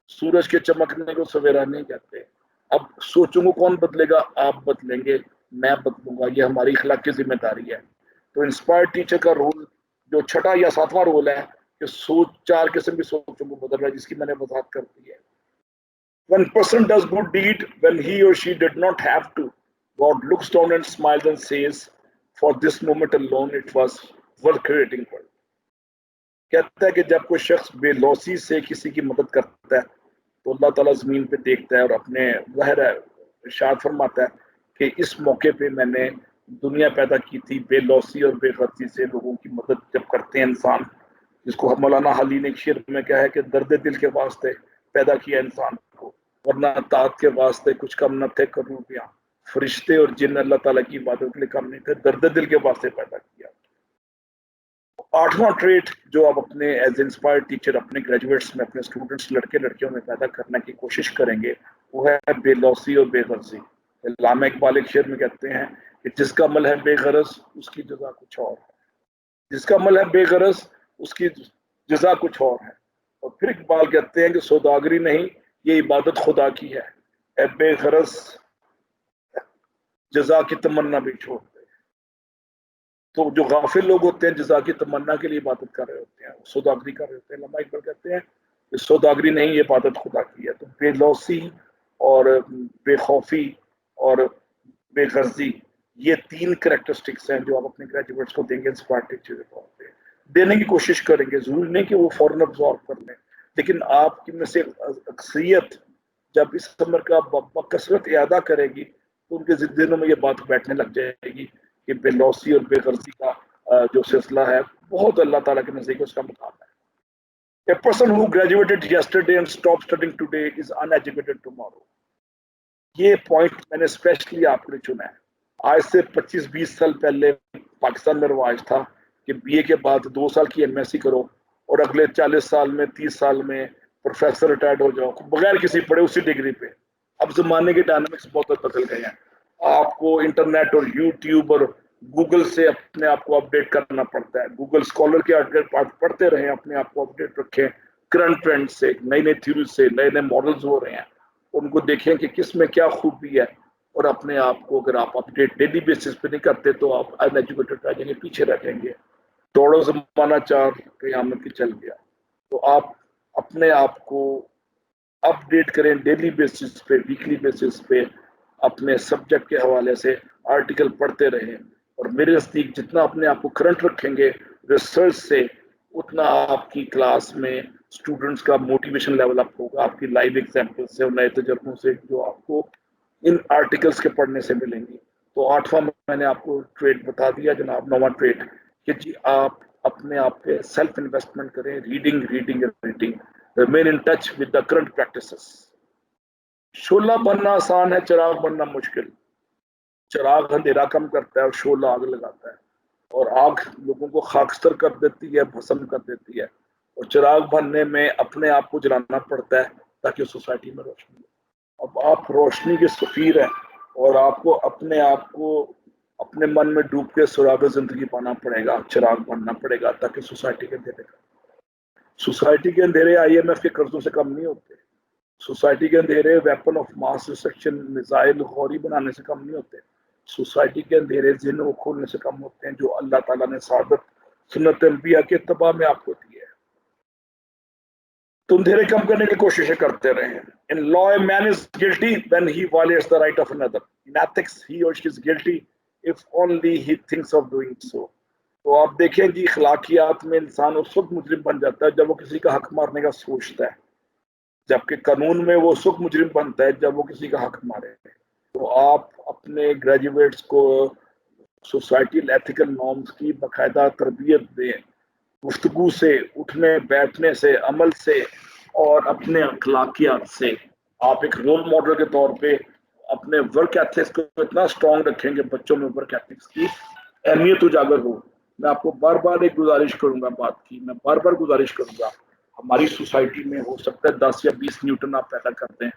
سورج کے چمکنے کو سویرا نہیں کہتے. اب سوچوں کو کون بدلے گا؟ آپ بدلیں گے, میں بدلوں گا. یہ ہماری اخلاق کی ذمہ داری ہے. تو انسپائر ٹیچر کا رول جو 6ٹھا یا 7واں رول ہے کہ سوچ 4 قسم کی سوچوں کو بدل رہا ہے جس کی میں نے وضاحت کر دی ہے. When person does good deed when he or she did not have to, God looks down and smiles and says, for this moment alone it was worth creating world. کہتا ہے کہ جب کوئی شخص بے لوثی سے کسی کی مدد کرتا ہے تو اللہ تعالیٰ زمین پہ دیکھتا ہے اور اپنے ظاہر ہے ارشاد فرماتا ہے کہ اس موقع پہ میں نے دنیا پیدا کی تھی بے لوثی اور بے غرضی سے. لوگوں کی مدد جب کرتے ہیں انسان, جس کو مولانا حالی نے ایک شعر میں کہا ہے کہ درد دل کے واسطے پیدا کیا انسان کو, ورنہ طاعت کے واسطے کچھ کم نہ تھے کروڑیاں. فرشتے اور جن اللہ تعالیٰ کی عبادت کے لیے کم نہیں تھے, درد دل کے واسطے پیدا کیا. 8واں ٹریٹ جو آپ اپنے ایز انسپائر ٹیچر اپنے گریجویٹس میں اپنے اسٹوڈنٹس لڑکے لڑکیوں میں پیدا کرنے کی کوشش کریں گے وہ ہے بے لوثی اور بے غرضی. علامہ اقبال ایک شعر میں کہتے ہیں کہ جس کا عمل ہے بے غرض اس کی جزا کچھ اور ہے. جس کا عمل ہے بے غرض اس کی جزا کچھ اور ہے. اور پھر اقبال کہتے ہیں کہ سوداگری نہیں یہ عبادت خدا کی ہے، اے بے غرض جزا کی تمنا بھی چھوڑ دے. تو جو غافل لوگ ہوتے ہیں جزا کی تمنا کے لیے عبادت کر رہے ہوتے ہیں، سوداگری کر رہے ہوتے ہیں. علامہ اقبال کہتے ہیں کہ سوداگری نہیں یہ عبادت خدا کی ہے. تو بے لوسی اور بے خوفی اور بے غرضی یہ 3 کریکٹرسٹکس ہیں جو آپ اپنے گریجویٹس کو دیں گے انسپائر ٹیچر کے طور پہ. دینے کی کوشش کریں گے، ضروری نہیں کہ وہ فوراً ابزارو کر لیں، لیکن آپ کی میں سے اکثریت جب اس عمر کا بکثرت اعادہ کرے گی تو ان کے ذہنوں میں یہ بات بیٹھنے لگ جائے گی کہ بے لوسی اور بے غرضی کا جو سلسلہ ہے بہت اللہ تعالیٰ کے نزدیک اس کا مقام ہے. A person who graduated yesterday and stopped studying today is uneducated tomorrow. یہ پوائنٹ میں نے اسپیشلی آپ کے لیے چنا ہے. آج سے 25-20 سال پہلے پاکستان میں رواج تھا کہ بی اے کے بعد 2 سال کی ایم ایس سی کرو اور اگلے 40 سال میں 30 سال میں پروفیسر ریٹائرڈ ہو جاؤ بغیر کسی پڑھے اسی ڈگری پہ. اب زمانے کے ڈائنامکس بہت بدل گئے ہیں. آپ کو انٹرنیٹ اور یوٹیوب اور گوگل سے اپنے آپ کو اپڈیٹ کرنا پڑتا ہے. گوگل اسکالر کے پڑھتے رہیں، اپنے آپ کو اپڈیٹ رکھیں کرنٹ ٹرینڈ سے، نئی نئی تھیوریز سے، نئے نئے ماڈلز ہو رہے ہیں، ان کو دیکھیں کہ کس میں کیا خوبی ہے. اور اپنے آپ کو اگر آپ اپڈیٹ ڈیلی بیسس پہ نہیں کرتے تو آپ ان ایجوکیٹڈ رہ جائیں گے، پیچھے رہ جائیں گے. دوڑو زمانہ 4 قیامت کی چل گیا. تو آپ اپنے آپ کو اپڈیٹ کریں ڈیلی بیسس پہ، ویکلی بیسس پہ، اپنے سبجیکٹ کے حوالے سے آرٹیکل پڑھتے رہیں. اور میرے نزدیک جتنا اپنے آپ کو کرنٹ رکھیں گے ریسرچ سے اتنا آپ کی کلاس میں اسٹوڈنٹس کا موٹیویشن لیول اپ ہوگا، آپ کی لائیو ایگزامپل سے اور نئے تجربوں سے جو آپ کو ان آرٹیکلس کے پڑھنے سے ملیں گی. تو 8واں میں نے آپ کو ٹریڈ بتا دیا جناب، 9واں ٹریڈ کہ جی آپ اپنے آپ پہ سیلف انویسٹمنٹ کریں. Reading remain in touch with the current practices. شعلہ بننا آسان ہے، چراغ بننا مشکل. چراغ اندھیرا کم کرتا ہے اور شعلہ آگ لگاتا ہے، اور آگ لوگوں کو خاکستر کر دیتی ہے، بھسم کر دیتی ہے. اور چراغ بننے میں اپنے آپ کو جلانا پڑتا ہے تاکہ سوسائٹی میں روشنی ہو. اب آپ روشنی کے سفیر ہیں اور آپ کو اپنے آپ کو اپنے من میں ڈوب کے سراغ زندگی پانا پڑے گا، چراغ بننا پڑے گا تاکہ سوسائٹی کے اندھیرے آئی ایم ایف کے قرضوں سے کم نہیں ہوتے. سوسائٹی کے اندھیرے weapon of mass destruction missile Ghori بنانے سے کم نہیں ہوتے. سوسائٹی کے اندھیرے ذہنوں کو کھولنے سے کم ہوتے ہیں جو اللہ تعالیٰ نے سعادت سنت انبیاء کے اتباع میں آپ کو دی ہے. تو اندھیرے کم کرنے کی کوششیں کرتے رہیں. In law, a man is guilty when he violates the right of another. In ethics, he or she is guilty if only he thinks of doing so. تو آپ دیکھیں جی اخلاقیات میں انسان اس وقت مجرم بن جاتا ہے جب وہ کسی کا حق مارنے کا سوچتا ہے، جبکہ قانون میں وہ اس وقت مجرم بنتا ہے جب وہ کسی کا حق مارے. تو آپ اپنے گریجویٹس کو سوسائٹیل ایتھیکل نارمز کی باقاعدہ تربیت دیں، گفتگو سے، اٹھنے بیٹھنے سے، عمل سے اور اپنے اخلاقیات سے. آپ ایک رول ماڈل کے طور پہ اپنے ورک ایتھکس کو اتنا اسٹرانگ رکھیں کہ بچوں میں ورک ایتھکس کی اہمیت اجاگر ہو. میں آپ کو بار بار ایک گزارش کروں گا، بات کی میں بار بار گزارش کروں گا. ہماری سوسائٹی میں ہو سکتا ہے 10 یا 20 نیوٹن آپ پیدا کرتے ہیں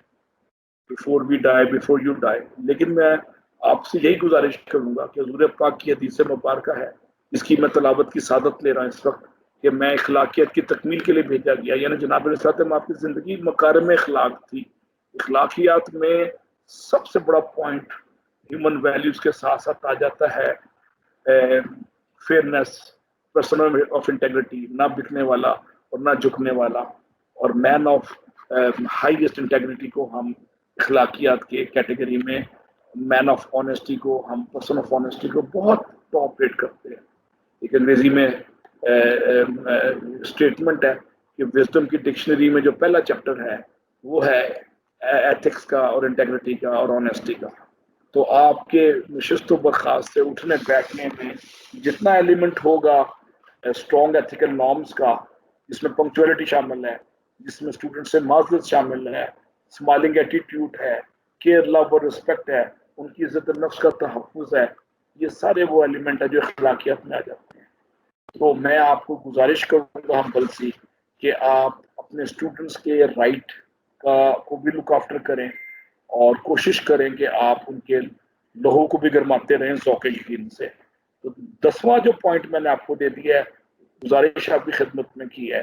before we die, before you die. لیکن میں آپ سے یہی گزارش کروں گا کہ حضور پاک کی حدیث مبارکہ ہے جس کی میں تلاوت کی سعادت لے رہا ہوں اس وقت کہ میں اخلاقیات کی تکمیل کے لیے بھیجا گیا. یعنی جناب علیہ السلام آپ کی زندگی مکارم اخلاق تھی. اخلاقیات میں سب سے بڑا پوائنٹ ہیومن ویلیوز کے ساتھ ساتھ آ جاتا ہے فیئرنیس، پرسنل آف انٹیگریٹی، نہ بکنے والا اور نہ جھکنے والا. اور مین آف ہائیسٹ انٹیگریٹی کو ہم اخلاقیات کے کیٹیگری میں، مین آف آنیسٹی کو ہم پرسن آف آنیسٹی کو بہت ٹاپ ریٹ کرتے ہیں. ایک انگریزی میں اسٹیٹمنٹ ہے کہ وزڈم کی ڈکشنری میں جو پہلا چیپٹر ہے وہ ہے ایتھکس کا اور انٹیگریٹی کا اور آنیسٹی کا. تو آپ کے نشست و برخاست سے اٹھنے بیٹھنے میں جتنا ایلیمنٹ ہوگا اسٹرانگ ایتھیکل نارمز کا، جس میں پنکچولیٹی شامل ہے، جس میں اسٹوڈنٹ سے معذرت شامل ہے، اسمائلنگ ایٹیٹیوڈ ہے، کیئر، لو اور رسپیکٹ ہے، ان کی عزت نفس کا تحفظ ہے، یہ سارے وہ ایلیمنٹ ہیں جو اخلاقیات میں آ جاتے ہیں. تو میں آپ کو گزارش کروں گا ہمبل سی کہ آپ اپنے اسٹوڈنٹس کے رائٹ کو بھی لک آفٹر کریں اور کوشش کریں کہ آپ ان کے لہو کو بھی گرماتے رہیں ذوق یقین سے. تو 10واں جو پوائنٹ میں نے آپ کو دے دیا ہے، گزارش آپ کی خدمت میں کی ہے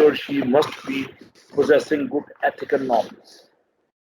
or she must be possessing good ethical norms.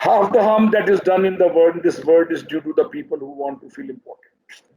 Half the harm that is done in this world is due to the people who want to feel important.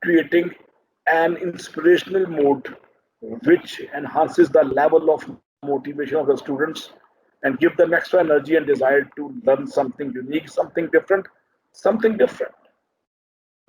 creating an inspirational mood which enhances the level of motivation of the students and give them extra energy and desire to learn something unique, something different, something different.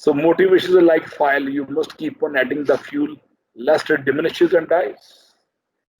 So motivation is like fire. You must keep on adding the fuel, lest it diminishes and dies.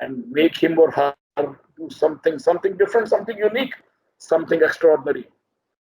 and make him or her do something different, something unique, something extraordinary.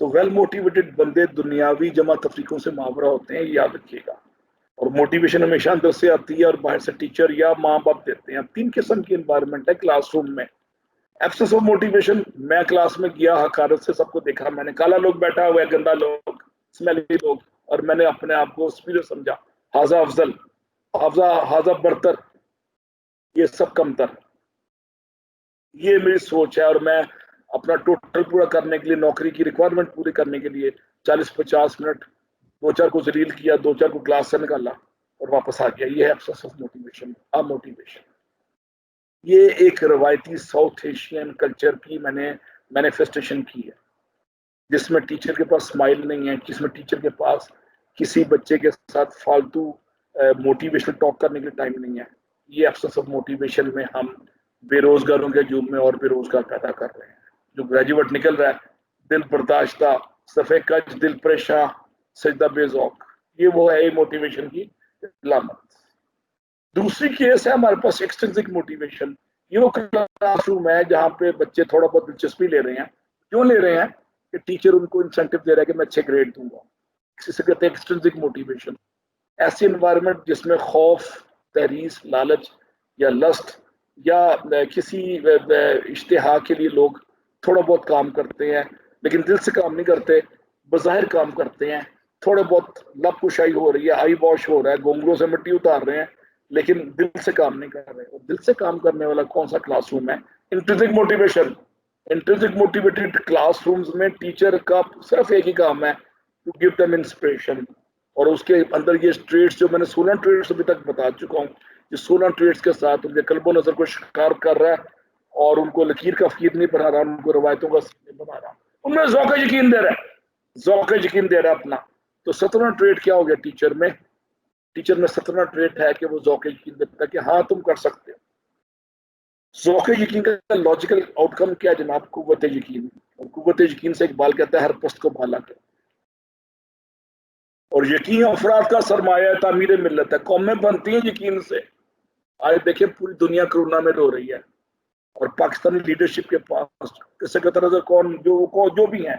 تو well motivated بندے دنیاوی جمع تفریقوں سے ماورا ہوتے ہیں، یہ یاد رکھیے گا. اور موٹیویشن ہمیشہ اندر سے آتی ہے اور باہر سے ٹیچر یا ماں باپ دیتے ہیں. 3 قسم کی انوائرمنٹ ہے کلاس روم میں. ایبسنس آف موٹیویشن، میں کلاس میں گیا حقارت سے سب کو دیکھا، میں نے کالا لوگ بیٹھا ہوا ہے، گندا لوگ، اسمیلی لوگ، اور میں نے اپنے آپ کو سپیریئر سمجھا، حاذا افضل، حاذا برتر، یہ سب کمتر. یہ میری سوچ ہے. اور میں اپنا ٹوٹل پورا کرنے کے لیے، نوکری کی ریکوائرمنٹ پوری کرنے کے لیے 40-50 منٹ 2-4 کو ذلیل کیا، 2-4 کو کلاس سے نکالا اور واپس آ گیا. یہ ہے ایبسنس آف موٹیویشن، موٹیویشن. یہ ایک روایتی ساؤتھ ایشین کلچر کی میں نے مینیفیسٹیشن کی ہے، جس میں ٹیچر کے پاس اسمائل نہیں ہے، جس میں ٹیچر کے پاس کسی بچے کے ساتھ فالتو موٹیویشن ٹاک کرنے کے ٹائم نہیں ہے. یہ ایبسنس آف موٹیویشن میں ہم بے روزگاروں کے ہجوم میں اور بے روزگار پیدا کر رہے ہیں. جو گریجویٹ نکل رہا ہے، دل برداشتہ، صفے کج، دل پریشاں، سجدہ بے ذوق، یہ وہ ہے موٹیویشن کی علامت. دوسری کیس ہے ہمارے پاس ایکسٹرنسک موٹیویشن. یہ وہ کلاس روم ہے جہاں پہ بچے تھوڑا بہت دلچسپی لے رہے ہیں. کیوں لے رہے ہیں؟ کہ ٹیچر ان کو انسینٹیو دے رہا ہے کہ میں اچھے گریڈ دوں گا. اسے کہتے ہیں ایکسٹرنسک موٹیویشن. ایسی انوائرمنٹ جس میں خوف، تحریص، لالچ یا لسٹ یا کسی اشتہا کے لیے لوگ تھوڑا بہت کام کرتے ہیں لیکن دل سے کام نہیں کرتے، بظاہر کام کرتے ہیں، تھوڑے بہت لب کشائی ہو رہی ہے، آئی واش ہو رہا ہے، گونگلوں سے مٹی اتار رہے ہیں، لیکن دل سے کام نہیں کر رہے. اور دل سے کام کرنے والا کون سا کلاس روم ہے؟ Intrinsic motivation. Intrinsic motivated class rooms میں ٹیچر کا صرف ایک ہی کام ہے، ٹو گیو دیم انسپریشن. اور اس کے اندر یہ ٹریٹس جو میں نے 16 ٹریٹس ابھی تک بتا چکا ہوں، یہ 16 ٹریٹس کے ساتھ ان کے قلب و نظر کو شکار کر رہا ہے اور ان کو لکیر کا فقیر نہیں بنا رہا، ان کو روایتوں کا نہیں بنا رہا، ان میں ذوق یقین دے رہا ہے، ذوق یقین دے رہا ہے اپنا. تو 17 ٹریٹ کیا ہو گیا ٹیچر میں؟ ٹیچر میں 17 ٹریٹ ہے کہ وہ ذوق یقین دیتا ہے کہ ہاں تم کر سکتے ہو. ذوق یقین کا لاجیکل آؤٹ کم کیا ہے جناب؟ قوت یقین. اور قوت یقین سے اقبال کہتا ہے ہر پست کو بھالا کر. اور یقین افراد کا سرمایہ ہے، تعمیر ملت ہے. قومیں بنتی ہیں یقین سے. آج دیکھیں پوری دنیا کرونا میں رو رہی ہے اور پاکستانی لیڈرشپ کے پاس کسی کا طرح کون جو بھی ہیں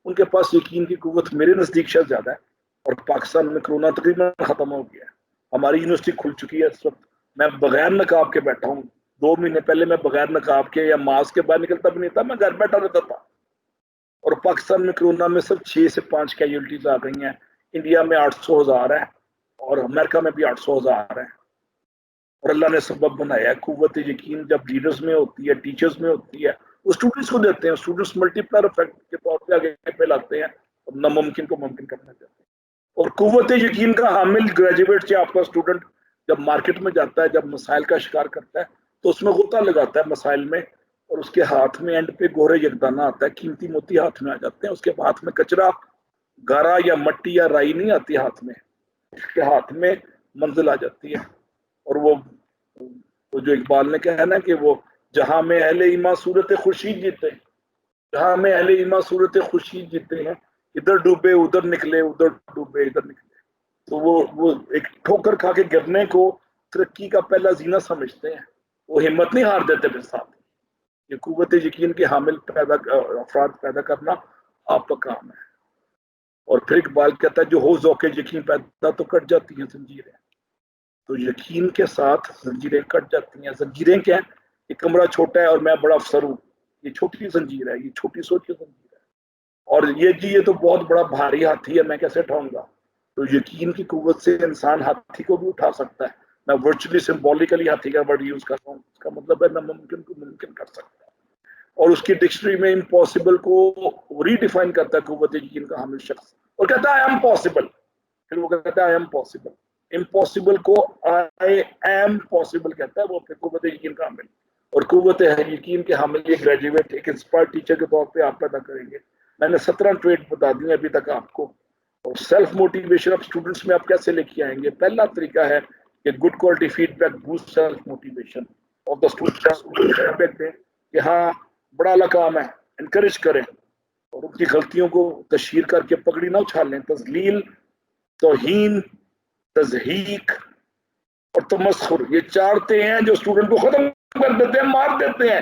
ان کے پاس یقین کی قوت میرے نزدیک شاید زیادہ ہے. اور پاکستان میں کرونا تقریباً ختم ہو گیا ہے. ہماری یونیورسٹی کھل چکی ہے اس وقت. میں بغیر نقاب کے بیٹھا ہوں. 2 مہینے پہلے میں بغیر نقاب کے یا ماسک کے باہر نکلتا بھی نہیں تھا، میں گھر بیٹھا رہتا تھا. اور پاکستان میں کرونا میں صرف 6 سے 5 کیجولٹیز آ گئی ہیں. انڈیا میں 800,000 ہے اور امریکہ میں بھی 800,000 ہے. اور اللہ نے سبب بنایا ہے. قوت یقین جب لیڈرز میں ہوتی ہے، ٹیچرز میں ہوتی ہے، وہ اسٹوڈنٹس کو دیتے ہیں. اسٹوڈنٹس ملٹی پلائر افیکٹ کے طور پہ آگے پہ لاتے ہیں اور ناممکن کو ممکن کرنا چاہتے ہیں. اور قوت یقین کا حامل گریجویٹ سے آپ کا اسٹوڈنٹ جب مارکیٹ میں جاتا ہے، جب مسائل کا شکار کرتا ہے تو اس میں غوطہ لگاتا ہے مسائل میں، اور اس کے ہاتھ میں اینڈ پہ گورے یکدانہ آتا ہے، قیمتی موتی ہاتھ میں آ جاتے ہیں. اس کے ہاتھ میں کچرا، گارا یا مٹی یا رائی نہیں آتی ہاتھ میں، اس کے ہاتھ میں منزل آ جاتی ہے. اور وہ جو اقبال نے کہا نا کہ وہ جہاں میں اہل ایمان صورت خورشید جیتے ہیں، جہاں میں اہل ایمان صورت خورشید جیتے ہیں، ادھر ڈوبے ادھر نکلے، ادھر ڈوبے ادھر نکلے. تو وہ ایک ٹھوکر کھا کے گرنے کو ترقی کا پہلا زینہ سمجھتے ہیں. وہ ہمت نہیں ہار دیتے پھر ساتھ. یہ قوت یقین کے حامل افراد پیدا کرنا آپ کا کام ہے. اور پھر اقبال کہتا ہے جو ہو ذوق یقین پیدا تو کٹ جاتی ہیں زنجیریں. تو یقین کے ساتھ زنجیریں کٹ جاتی ہیں. زنجیریں کیا ہیں؟ یہ کمرہ چھوٹا ہے اور میں بڑا افسر ہوں، یہ چھوٹی زنجیر ہے، یہ چھوٹی سوچ کی زنجیر ہے. اور یہ تو بہت بڑا بھاری ہاتھی ہے، میں کیسے اٹھاؤں گا؟ تو یقین کی قوت سے انسان ہاتھی کو بھی اٹھا سکتا ہے. میں ورچولی سمبولیکلی ہاتھی کا ورڈ یوز کر رہا ہوں، اس کا مطلب ہے ناممکن کو ممکن کر سکتا ہے. اور اس کی ڈکشنری میں امپاسبل کو ری ڈیفائن کرتا ہے قوت یقین کا حامل شخص، اور کہتا ہے آئی ایم پاسبل. پھر وہ کہتا ہے آئی ایم پاسبل. امپاسبل کو آئی ایم پاسبل کہتا ہے وہ پھر قوت یقین کا حامل. اور قوت یقین کے حامل یہ گریجویٹ ایک انسپائر ٹیچر کے طور پہ آپ پیدا کریں گے. میں نے 17 ٹریٹ بتا دی ہیں ابھی تک آپ کو. اور سیلف موٹیویشن آف اسٹوڈنٹس میں آپ کیسے لے کے آئیں گے؟ پہلا طریقہ ہے کہ good quality feedback boost self motivation of the students. Feedback دیں کہ ہاں بڑا اعلیٰ کام ہے، انکریج کریں اور ان کی غلطیوں کو تشہیر کر کے پگڑی نہ اچھالیں. تذلیل، توہین، تضحیک اور تمسخر، یہ 4 ہیں جو اسٹوڈنٹ کو ختم کر دیتے ہیں، مار دیتے ہیں.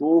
2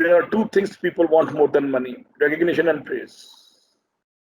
There are 2 things people want more than money, recognition and praise.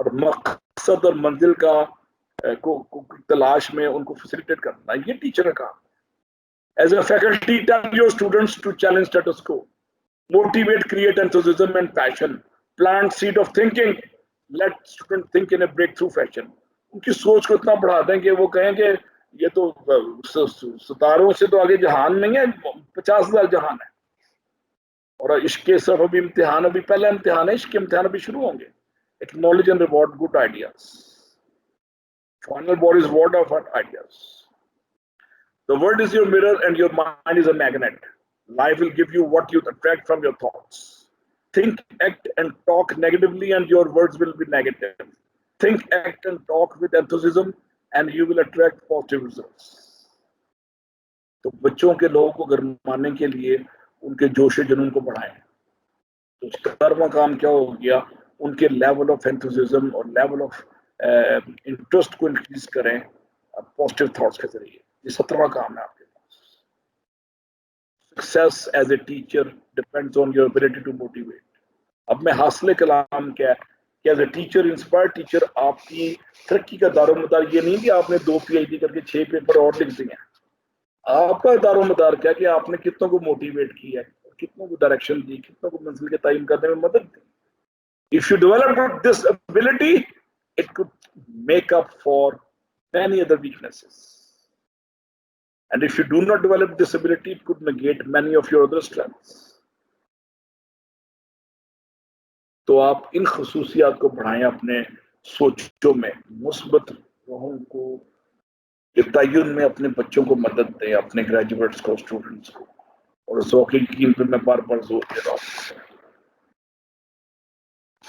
اور مقصد اور منزل کا کو تلاش میں ان کو فیسیلیٹیٹ کرنا، یہ ٹیچر کا کام. As a faculty, tell your students to challenge status quo, motivate, create enthusiasm and passion, plant seed of thinking, let students think in a breakthrough fashion. ان کی سوچ کو اتنا بڑھا دیں کہ وہ کہیں کہ یہ تو ستاروں سے تو آگے جہان نہیں ہے، 50,000 جہان ہے. اور عشق کے صرف ابھی امتحان، ابھی پہلا امتحان ہے، عشق کے امتحان ابھی شروع ہوں گے. Acknowledge and reward good ideas. Final board is word of ideas. The world is your mirror and your mind is a magnet. Life will give you what you attract from your thoughts. Think, act and talk negatively and your words will be negative. Think, act and talk with enthusiasm and you will attract positive results. تو بچوں کے لوگوں کو گرمانے کے لیے ان کے جوش جنون کو بڑھائیں. تو اس کا 17واں کام کیا ہو گیا؟ ان کے لیول آف انتھوزیزم اور لیول آف انٹرسٹ کو انکریز کریں پازیٹیو تھاٹس کے ذریعے. یہ 17واں کام ہے آپ کے پاس. Success as a teacher depends on your ability to motivate. اب میں حاصل کلام کیا ہے کہ as a teacher, inspire teacher, آپ کی ترقی کا دار و مدار یہ نہیں کہ آپ نے 2 PhD کر کے 6 پیپر اور لکھ دیے ہیں. آپ کا دار و مدار کیا کہ آپ نے کتنوں کو موٹیویٹ کیا ہے، کتنوں کو ڈائریکشن دی، کتنوں کو منزل کے تعین کرنے میں مدد دی. If you develop this ability, it could make up for many other weaknesses. And if you do not develop this ability, it could negate many of your other strengths. تو آپ ان خصوصیات کو بڑھائیں اپنے سوچوں میں، مثبت روحوں کو تعین میں اپنے بچوں کو مدد دیں، اپنے گریجویٹس کو، اسٹوڈنٹس کو. اور ذوق یقین پہ میں بار بار زور دے رہا ہوں.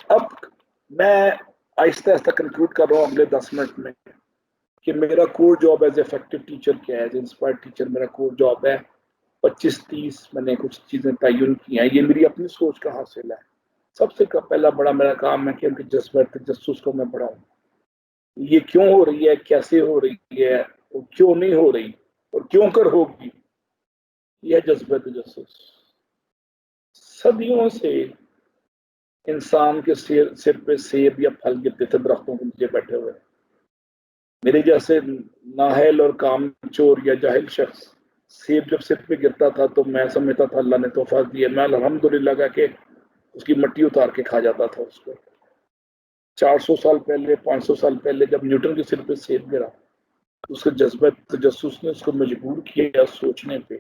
اب میں آہستہ آہستہ کنکلوڈ کر رہا ہوں اگلے 10 منٹ میں کہ میرا کور جاب ایز افیکٹو ٹیچر کیا ہے. ایز انسپائر ٹیچر میرا کور جاب ہے 25-30 میں نے کچھ چیزیں تعین کی ہیں. یہ میری اپنی سوچ کا حاصل ہے. سب سے پہلا بڑا میرا کام ہے کہ ان کے جذبہ تجسس کو میں بڑھاؤں. یہ کیوں ہو رہی ہے، کیسے ہو رہی ہے، اور کیوں نہیں ہو رہی، اور کیوں کر ہوگی. یہ جذبہ تجسس. صدیوں سے انسان کے سر پہ سیب یا پھل گرتے تھے درختوں کے نیچے بیٹھے ہوئے. میرے جیسے نااہل اور کام چور یا جاہل شخص سیب جب سر پہ گرتا تھا تو میں سمجھتا تھا اللہ نے تحفہ دیا. میں الحمدللہ کہہ کے اس کی مٹی اتار کے کھا جاتا تھا اس کو. 400 سال پہلے، 500 سال پہلے جب نیوٹن کے سر پہ سیب گرا، اس کا جذبہ تجسس نے اس کو مجبور کیا سوچنے پہ.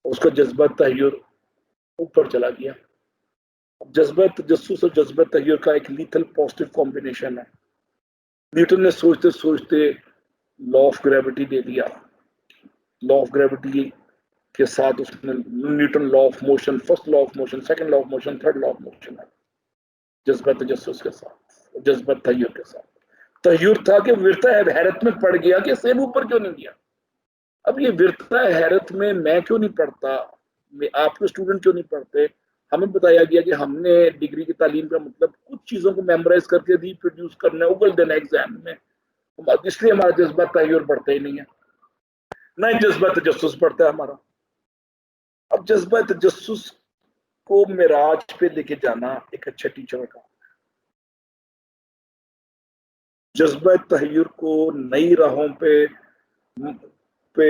اس کا جذبہ تحیر اوپر چلا گیا. جذبہ تجسس اور جذبہ تحیر کا ایک لیتھل پازیٹیو کمبینیشن ہے. نیوٹن نے سوچتے سوچتے لا آف گریوٹی دے دیا. لا آف گریوٹی کے ساتھ اس نے Newton law of motion, first law of motion, second law of motion, third law of motion ہے. جذبہ تجسس کے ساتھ، جذبہ تحیر کے ساتھ. تحیر تھا کہ ورثہ حیرت میں پڑ گیا کہ سیب اوپر کیوں نہیں گیا. اب یہ ورثہ حیرت میں کیوں نہیں پڑھتا، آپ کے اسٹوڈنٹ کیوں نہیں پڑھتے. ہمیں بتایا گیا کہ ہم نے ڈگری کی تعلیم کا مطلب کچھ چیزوں کو میمورائز کر کے ریپروڈیوس کرنا، اگل دینا ایگزام میں. اس لیے ہمارا جذبہ تحیر بڑھتا ہی نہیں ہے، نہ ہی جذبہ تجسس بڑھتا ہے ہمارا. اب جذبہ تجسس کو معراج پہ لے کے جانا ایک اچھا ٹیچر کا. جذبہ تحیر کو نئی راہوں پہ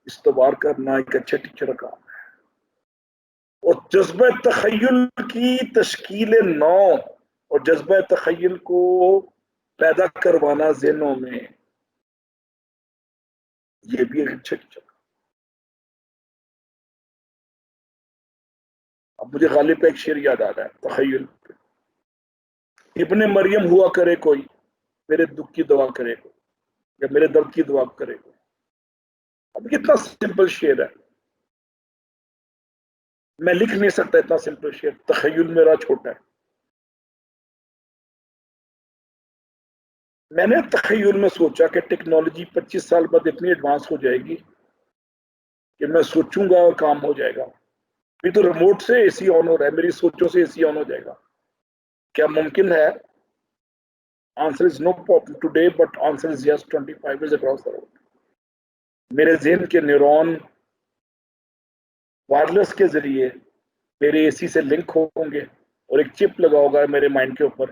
استوار کرنا ایک اچھا ٹیچر کا. اور جذبہ تخیل کی تشکیل نو اور جذبہ تخیل کو پیدا کروانا ذہنوں میں، یہ بھی ایک اچھا ٹیچر. اب مجھے غالب کا ایک شعر یاد آ رہا ہے تخیل پہ. ابن مریم ہوا کرے کوئی، میرے دکھ کی دعا کرے کوئی، یا میرے درد کی دعا کرے کوئی. اب کتنا سمپل شعر ہے، میں لکھ نہیں سکتا اتنا سمپل شعر. تخیل میرا چھوٹا ہے. میں نے تخیل میں سوچا کہ ٹیکنالوجی 25 سال بعد اتنی ایڈوانس ہو جائے گی کہ میں سوچوں گا اور کام ہو جائے گا. ابھی تو ریموٹ سے اے سی آن ہو رہا ہے، میری سوچوں سے اے سی آن ہو جائے گا. کیا ممکن ہے؟ Answer is no today but answer is yes 25 years across the road. میرے ذہن کے نیورون وائرلیس کے ذریعے میرے اے سی سے لنک ہوں گے اور ایک چپ لگا ہوگا میرے مائنڈ کے اوپر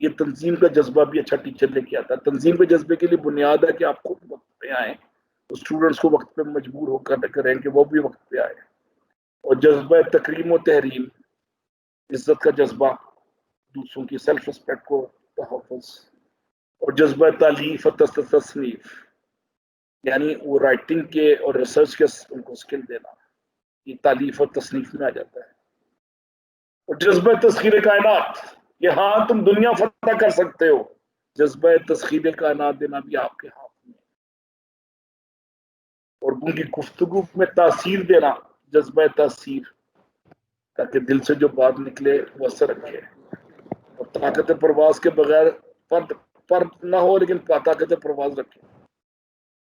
یہ تنظیم کا جذبہ بھی اچھا ٹیچر لے کے آتا ہے. تنظیم کے جذبے کے لیے بنیاد ہے کہ آپ خود وقت پہ آئیں, اسٹوڈنٹس کو وقت پہ مجبور ہو کر کریں کہ وہ بھی وقت پہ آئے. اور جذبہ تکریم و تحریم, عزت کا جذبہ, دوسروں کی سیلف رسپیکٹ کو تحفظ. اور جذبہ تالیف اور تصنیف, یعنی وہ رائٹنگ کے اور ریسرچ کے ان کو اسکل دینا, یہ تالیف اور تصنیف میں آ جاتا ہے. اور جذبہ تسخیر کائنات, کہ ہاں تم دنیا فتح کر سکتے ہو, جذبہ تسخیر کائنات دینا بھی آپ کے ہاتھ میں. اور ان کی گفتگو میں تاثیر دینا, جذبہ تاثیر, تاکہ دل سے جو بات نکلے وہ اثر رکھے. اور طاقت پرواز کے بغیر پر نہ ہو لیکن طاقت پرواز رکھے.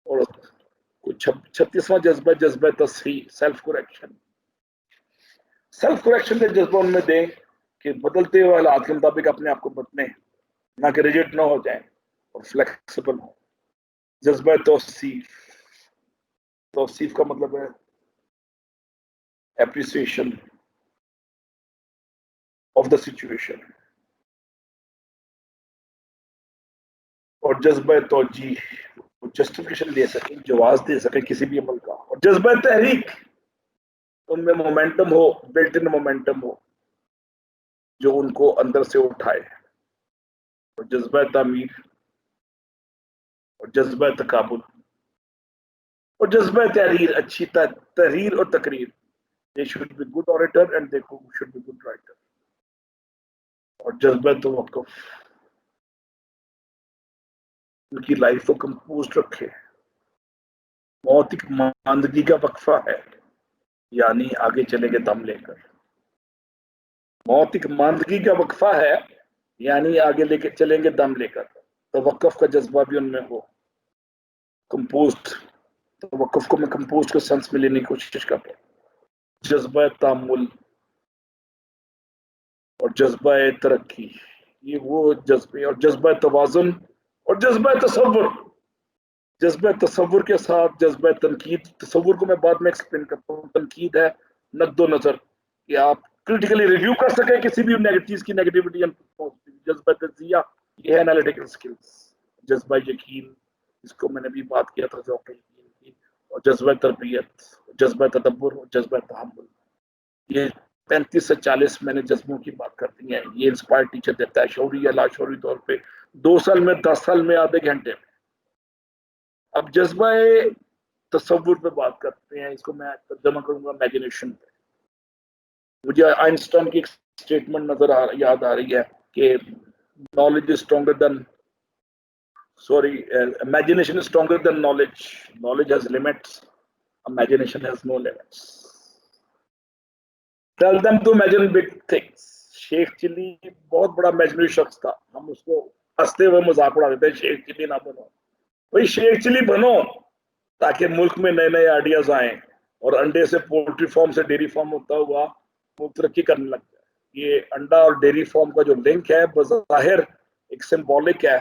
اور 36واں جذبہ, جذبہ تصحیح, سیلف کریکشن. سیلف کریکشن کا جذبہ ان میں دیں کہ بدلتے ہوئے حالات کے مطابق اپنے آپ کو بدلیں, نہ کہ ریجڈ نہ ہو جائیں اور فلیکسیبل ہوں. جذبہ توصیف, توصیف کا مطلب ہے اپریسیشن آف دا سچویشن. اور جذبہ توجیح, جسٹیفیکیشن دے سکیں, جواز دے سکیں کسی بھی عمل کا. اور جذبہ تحریک, ان میں مومنٹم ہو, بلٹ ان مومنٹم ہو جو ان کو اندر سے اٹھائے. اور جذبہ تعمیر, اور جذبہ تقابل, اور جذبہ تحریر, اچھی تحریر اور تقریر. They should be good orator and they should be good writer. اور جذبہ توقف, ان کی لائف کو کمپوزڈ رکھے. موت ایک ماندگی کا وقفہ ہے, یعنی آگے چلیں گے دم لے کر. موت ایک ماندگی کا وقفہ ہے, یعنی آگے لے کے چلیں گے دم لے کر. توقف کا جذبہ بھی ان میں ہو, کمپوزڈ. توقف کو میں کمپوزڈ کے سینس میں لینے کی کوشش کرتا ہوں. جذبہ تامل اور جذبہ ترقی, یہ وہ جذبے. اور جذبہ توازن اور جذبہ تصور. جذبہ تصور کے ساتھ جذبہ تنقید. تصور کو میں بعد میں ایکسپلین کرتا ہوں. تنقید ہے نقد و نظر, کہ آپ کریٹیکلی ریویو کر سکیں کسی بھی چیز کی نیگیٹیوٹی. جذبہ تجزیہ, یہ ہے انالیٹیکل سکلز. جذبہ یقین, اس کو میں نے بھی بات کیا تھا ذوق یقین کی. اور جذبہ تربیت, جذبہ تدبر اور جذبہ تحمل. یہ 35 سے 40 میں نے جذبوں کی بات کر دی ہے. یہ انسپائر ٹیچر دیتا ہے شعوری یا لاشعوری طور پہ, 2 سال میں, 10 سال میں, آدھے گھنٹے میں. اب جذبہ تصور پہ بات کرتے ہیں. اس کو میں ترجمہ کروں گا امیجنیشن پہ. مجھے آئنسٹائن کی ایک اسٹیٹمنٹ یاد آ رہی ہے کہ knowledge is stronger than imagination is stronger than knowledge. Knowledge has limits, imagination has no limits. Tell them to imagine big things. شیخ چلی بہت بڑا امیجنری شخص تھا. ہم اس کو ہنستے ہوئے مذاق اڑا دیتے ہیں, شیخ چلی نہ بنو. بھائی شیخ چلی بنو تاکہ ملک میں نئے نئے آئیڈیاز آئیں, اور انڈے سے پولٹری فارم سے ڈیری فارم ہوتا ہوا وہ ترقی کرنے لگ جائے. یہ انڈا اور ڈیری فارم کا جو لنک ہے بظاہر ایک سمبولک ہے,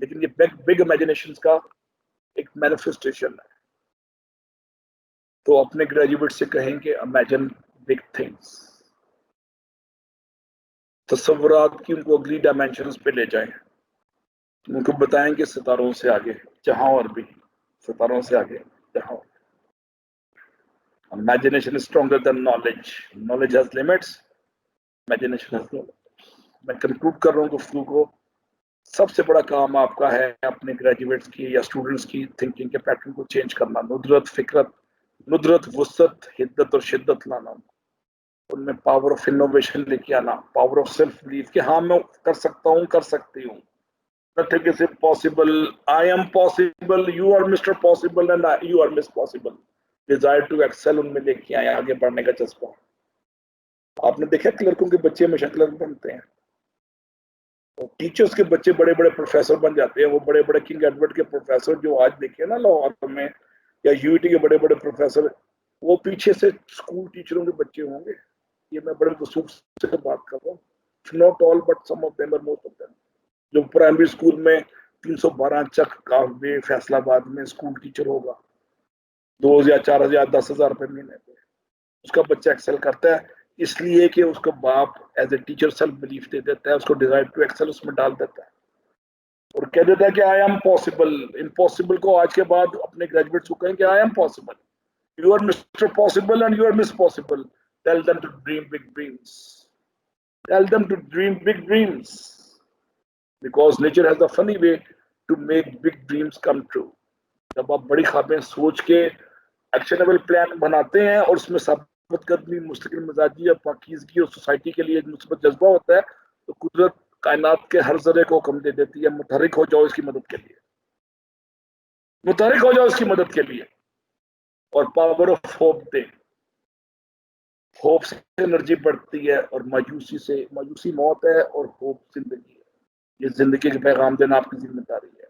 لیکن یہ بگ امیجنیشنز کا ایک مینیفیسٹیشن ہے. تو اپنے گریجویٹ سے کہیں کہ امیجن بگ تھنگس. تصورات کی ان کو اگلی ڈائمینشنز پہ لے جائیں. ان کو بتائیں کہ ستاروں سے آگے جہاں اور بھی, ستاروں سے آگے جہاں. Imagination is stronger than knowledge. Knowledge has limits. Imagination has no limits. میں کنکلوڈ کر رہا ہوں گفتگو کو. سب سے بڑا کام آپ کا ہے اپنے گریجویٹس کی یا اسٹوڈنٹس کی تھنکنگ کے پیٹرن کو چینج کرنا. ندرت وسعت, حدت اور شدت لانا. ان میں پاور آف انوویشن لے کے آنا, پاور آف سیلف بلیف کہ ہاں میں کر سکتا ہوں, کر سکتی ہوں. Nothing is impossible. I am possible. You are Mr. Possible and you are Miss Possible. Desire to excel ان میں لے کے آئے, آگے بڑھنے کا جذبہ. آپ نے دیکھا کلرکوں کے بچے ہمیشہ کلرک بنتے ہیں, اور ٹیچرز کے بچے بڑے بڑے پروفیسر بن جاتے ہیں. وہ بڑے بڑے کنگ ایڈورڈ کے پروفیسر جو آج دیکھے نا لاہور میں, یا UIT کے بڑے بڑے پروفیسر, وہ پیچھے سے اسکول ٹیچروں کے بچے ہوں گے. یہ میں بڑے وثوق سے بات کر رہا ہوں. Not all but some of them or most of them. جو پرائمری اسکول میں 312 چک کافے فیصلہ آباد میں اسکول ٹیچر ہوگا, 2000 4000 10,000 روپے مہینے پہ, اس کا بچہ ایکسل کرتا ہے اس لیے کہ اس کو باپ as a teacher self belief دے دیتا ہے, اس کو ڈیزائر ٹو ایکسل اس میں ڈال دیتا ہے اور کہہ دیتا ہے کہ آئی ایم پاسبل. امپاسبل کو آج کے بعد اپنے گریجویٹس کو کہیں کہ I am possible, you are mister possible and you are miss possible. Tell them to dream big dreams. Tell them to dream big dreams. Because nature has a funny way to make big dreams come true. جب آپ بڑی خوابیں سوچ کے actionable plan بناتے ہیں اور اس میں ثابت قدمی, مستقل مزاجی اور پاکیزگی اور سوسائٹی کے لیے ایک مثبت جذبہ ہوتا ہے, تو قدرت کائنات کے ہر ذرے کو حکم دے دیتی ہے متحرک ہو جاؤ اس کی مدد کے لیے, متحرک ہو جاؤ اس کی مدد کے لیے. اور power of hope they. Hope سے انرجی بڑھتی ہے اور مایوسی موت ہے اور ہوپ زندگی ہے. یہ زندگی کے پیغام دینا آپ کی ذمہ داری ہے,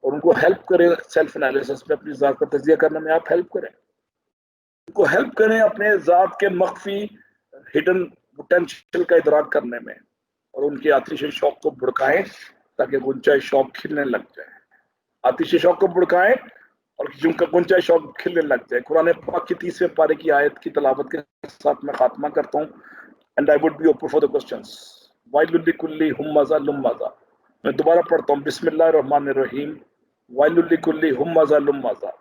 اور ان کو ہیلپ کریں سیلف انالیسس میں, اپنی ذات کا تجزیہ کرنے میں آپ ہیلپ کریں, ان کو ہیلپ کریں اپنے ذات کے مخفی ہڈن پوٹینشیل کا ادراک کرنے میں, اور ان کے آتش شوق کو بھڑکائیں تاکہ گنچائے شوق کھلنے لگ جائے. آتش شوق کو بھڑکائیں اور جن کا گنچائے شوق کھلنے لگ جائے. قرآن پاک کی 30ویں پارے کی آیت کی تلاوت کے ساتھ میں خاتمہ کرتا ہوں. And I would be open for the questions. وَيْلٌ لِكُلِّ ہُمَّزَةٍ لُمَّزَةٍ. میں دوبارہ پڑھتا ہوں, بسم اللہ الرحمن الرحیم. وَيْلٌ لِكُلِّ ہُمَّزَةٍ لُمَّزَةٍ.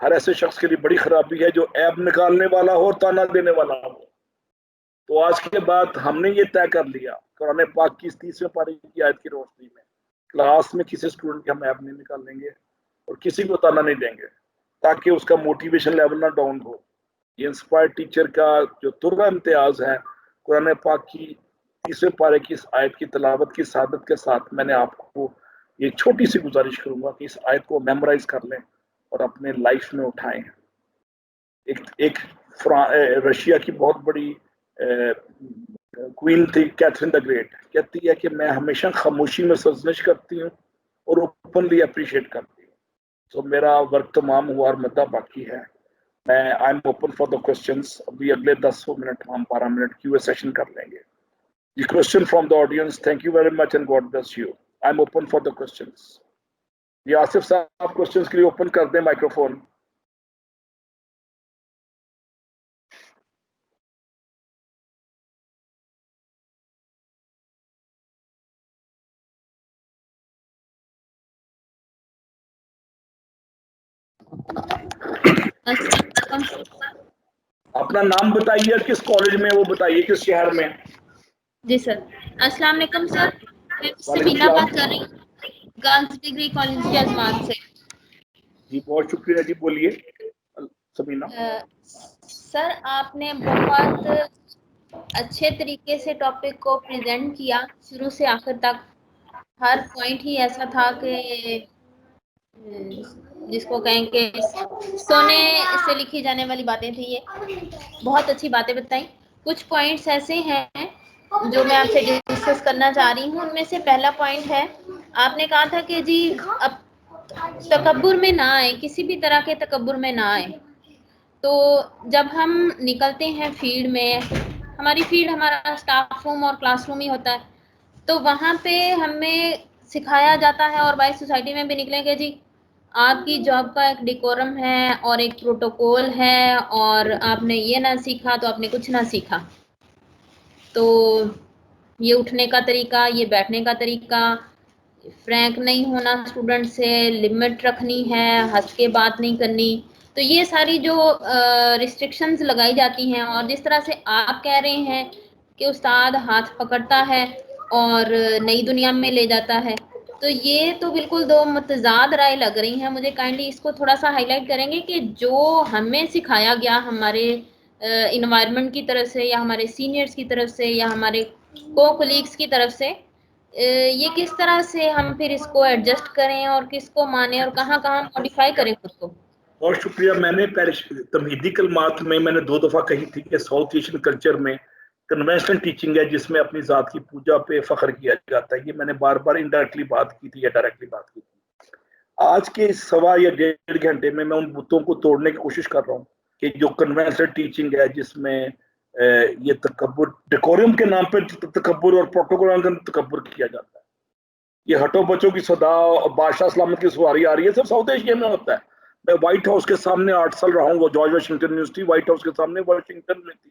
ہر ایسے شخص کے لیے بڑی خرابی ہے جو عیب نکالنے والا ہو اور تانا دینے والا ہو. تو آج کے بعد ہم نے یہ طے کر لیا قرآن پاک کی 30ویں پارے کی آیت کی روشنی میں, کلاس میں کسی اسٹوڈنٹ کے ہم عیب نہیں نکالیں گے اور کسی کو تانا نہیں دیں گے تاکہ اس کا موٹیویشن لیول نہ ڈاؤن ہو. یہ انسپائر ٹیچر کا جو ترغہ امتیاز ہے, قرآن پاک کی 30ویں پارے کی اس آیت کی تلاوت کی سعادت کے ساتھ میں نے آپ کو یہ چھوٹی سی گزارش کروں گا کہ اس آیت کو میمورائز کر لیں اور اپنے لائف میں اٹھائیں. ایک رشیا کی بہت بڑی کوئین تھی کیتھرین دا گریٹ, کہتی ہے کہ میں ہمیشہ خاموشی میں سرزنش کرتی ہوں اور اوپنلی اپریشیٹ کرتی ہوں. تو میرا ورک تمام ہوا اور مدعا باقی ہے. میں آئی am open for the questions. ابھی اگلے 10 منٹ ہم 12 منٹ کیو اے سیشن کر لیں گے. The question from the audience. Thank you very much and God bless you. I am open for the questions. یہ آصف صاحب کوسچنس کے لیے اوپن کر دیں مائکرو فون. اپنا نام بتائیے, کس کالج میں وہ بتائیے, کس شہر میں. جی سر. السلام علیکم سر, میں سمینا بات کر رہی ہوں گرلز ڈگری کالج جزوان سے. جی بہت شکریہ, جی بولیے سمینا. سر آپ نے بہت اچھے طریقے سے ٹاپک کو پریزنٹ کیا شروع سے آخر تک. ہر پوائنٹ ہی ایسا تھا کہ جس کو کہیں کہ سونے سے لکھی جانے والی باتیں تھیں. یہ بہت اچھی باتیں بتائیں. کچھ پوائنٹس ایسے ہیں جو میں آپ سے ڈسکس کرنا چاہ رہی ہوں. ان میں سے پہلا پوائنٹ ہے, آپ نے کہا تھا کہ جی اب تکبر میں نہ آئے, کسی بھی طرح کے تکبر میں نہ آئے. تو جب ہم نکلتے ہیں فیلڈ میں, ہماری فیلڈ ہمارا اسٹاف روم اور کلاس روم ہی ہوتا ہے, تو وہاں پہ ہمیں سکھایا جاتا ہے اور بائی سوسائٹی میں بھی نکلیں گے جی آپ کی جاب کا ایک ڈیکورم ہے اور ایک پروٹوکول ہے, اور آپ نے یہ نہ سیکھا تو آپ نے کچھ نہ سیکھا. تو یہ اٹھنے کا طریقہ, یہ بیٹھنے کا طریقہ, فرینک نہیں ہونا اسٹوڈنٹ سے, لمٹ رکھنی ہے, ہنس کے بات نہیں کرنی. تو یہ ساری جو ریسٹرکشنز لگائی جاتی ہیں, اور جس طرح سے آپ کہہ رہے ہیں کہ استاد ہاتھ پکڑتا ہے اور نئی دنیا میں لے جاتا ہے, تو یہ تو بالکل دو متضاد رائے لگ رہی ہیں مجھے. کائنڈلی اس کو تھوڑا سا ہائی لائٹ کریں گے کہ جو ہمیں سکھایا گیا ہمارے انوائرمنٹ کی طرف سے, یا ہمارے سینئرز کی طرف سے, یا ہمارے کو کولیگس کی طرف سے, یہ کس طرح سے ہم پھر اس کو ایڈجسٹ کریں اور کس کو مانیں اور کہاں کہاں موڈیفائی کریں خود کو. بہت شکریہ. میں نے تمہیدی کلمات میں نے 2 دفعہ کہی تھی کہ ساؤتھ ایشین کلچر میں کنونشنل ٹیچنگ ہے جس میں اپنی ذات کی پوجا پہ فخر کیا جاتا ہے. یہ میں نے بار بار انڈائریکٹلی بات کی تھی یا ڈائریکٹلی بات کی تھی. آج کے 1.25 یا 1.5 گھنٹے میں ان بتوں کو توڑنے کی کوشش کر رہا ہوں کہ جو کنونشنل ٹیچنگ ہے جس میں یہ تکبر, ڈیکوریم کے نام پہ تکبر اور پروٹوکول کا تکبر کیا جاتا ہے. یہ ہٹو بچوں کی صدا اور بادشاہ سلامت کی سواری آ رہی ہے, صرف ساؤتھ ایشیا میں ہوتا ہے. میں وائٹ ہاؤس کے سامنے 8 سال رہا ہوں, وہ George Washington university white house کے سامنے واشنگٹن میں تھی.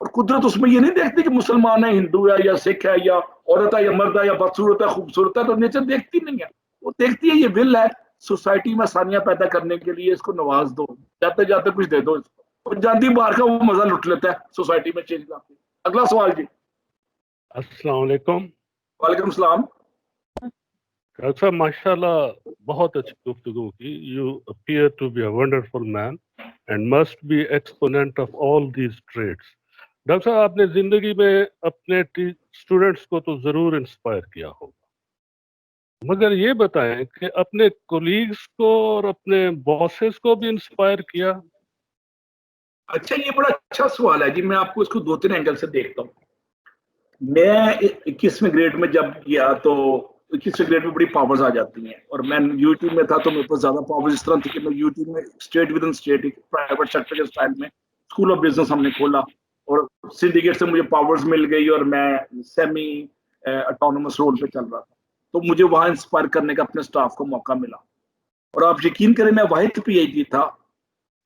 اور قدرت اس میں یہ نہیں دیکھتی کہ مسلمان ہے, ہندو ہے یا سکھ ہے یا عورت ہے یا مرد ہے یا بدصورت ہے خوبصورت ہے, تو نیچر دیکھتی نہیں ہے, وہ دیکھتی ہے یہ ول ہے سوسائٹی میں آسانیاں پیدا کرنے کے لیے, اس کو نواز دو, جاتے جاتے کچھ دے دو اس کو, اور جانتی باہر کا وہ مزہ لٹ لیتا ہے سوسائٹی میں چینج لاتے. اگلا سوال جی. السلام علیکم. وعلیکم السلام. ڈاکٹر صاحب ماشاء اللہ بہت اچھی گفتگو کی. You appear to be a wonderful man and must be exponent of all these traits. Doctor صاحب آپ نے زندگی میں اپنے اسٹوڈنٹس کو تو ضرور انسپائر کیا ہوگا, مگر یہ بتائیں کہ اپنے کولیگس کو اور اپنے باسز کو بھی انسپائر کیا؟ اچھا یہ بڑا اچھا سوال ہے جی. میں آپ کو اس کو 2-3 اینگل سے دیکھتا ہوں. میں 21ویں گریڈ میں جب گیا تو 21ویں گریڈ میں بڑی پاورز آ جاتی ہیں, اور میں یو ٹی میں تھا تو میرے پاس زیادہ پاورز اس طرح تھی کہ میں یو ٹی میں state with in state private sector کے اسٹائل میں اسکول آف بزنس ہم نے کھولا, اور سنڈیکیٹ سے مجھے پاورز مل گئی اور میں سیمی اٹانومس رول پہ چل رہا تھا. تو مجھے وہاں انسپائر کرنے کا اپنے اسٹاف کو موقع ملا, اور آپ یقین کریں میں واحد پی ایچ ڈی تھا.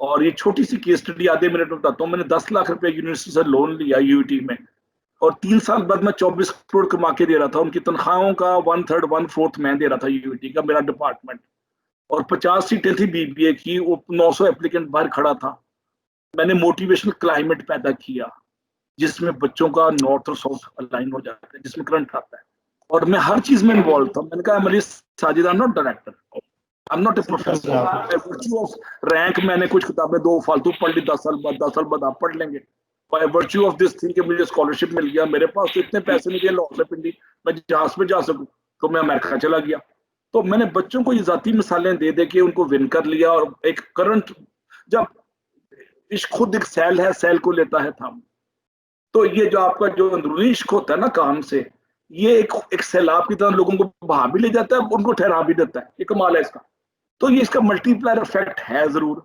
اور یہ چھوٹی سی کیس اسٹڈی آدھے منٹ میں بتاتا ہوں. میں نے 10 لاکھ روپے یونیورسٹی سے لون لیا یو ٹی میں, اور 3 سال بعد میں 24 کروڑ کما کے دے رہا تھا. ان کی تنخواہوں کا 1/3 1/4 میں دے رہا تھا یو ٹی کا, میرا ڈپارٹمنٹ. اور 50 سیٹیں تھی بی بی اے کی, وہ 900 اپلیکینٹ باہر کھڑا تھا. میں نے موٹیویشنل کلائمیٹ پیدا کیا جس میں بچوں کا نارتھ اور ساؤتھ الائن ہو جاتا ہے, جس میں کرنٹ آتا ہے, اور میں ہر چیز میں انوالو تھا. میں نے کہا Sajid I am not director, I am not a professor. Rank میں نے کچھ کتابیں 2 فالتو پڑھ لی, 10 سال بعد آپ پڑھ لیں گے. By virtue of this thing کہ مجھے اسکالرشپ مل گیا, میرے پاس تو اتنے پیسے نہیں تھے لاہور سے پنڈی میں جہاز پہ جا سکوں, تو میں امریکہ چلا گیا. تو میں نے بچوں کو یہ ذاتی مثالیں دے دے کے ان کو ون کر لیا. اور ایک کرنٹ, جب عشق خود ایک سیل ہے, سیل کو لیتا ہے تھام, تو یہ جو آپ کا جو اندرونی عشق ہوتا ہے نا کام سے, یہ ایک سیلاب کی طرح لوگوں کو بہا بھی لے جاتا ہے, ان کو ٹھہرا بھی دیتا ہے. یہ کمال ہے اس کا. تو یہ اس کا ملٹی پلائر افیکٹ ہے ضرور.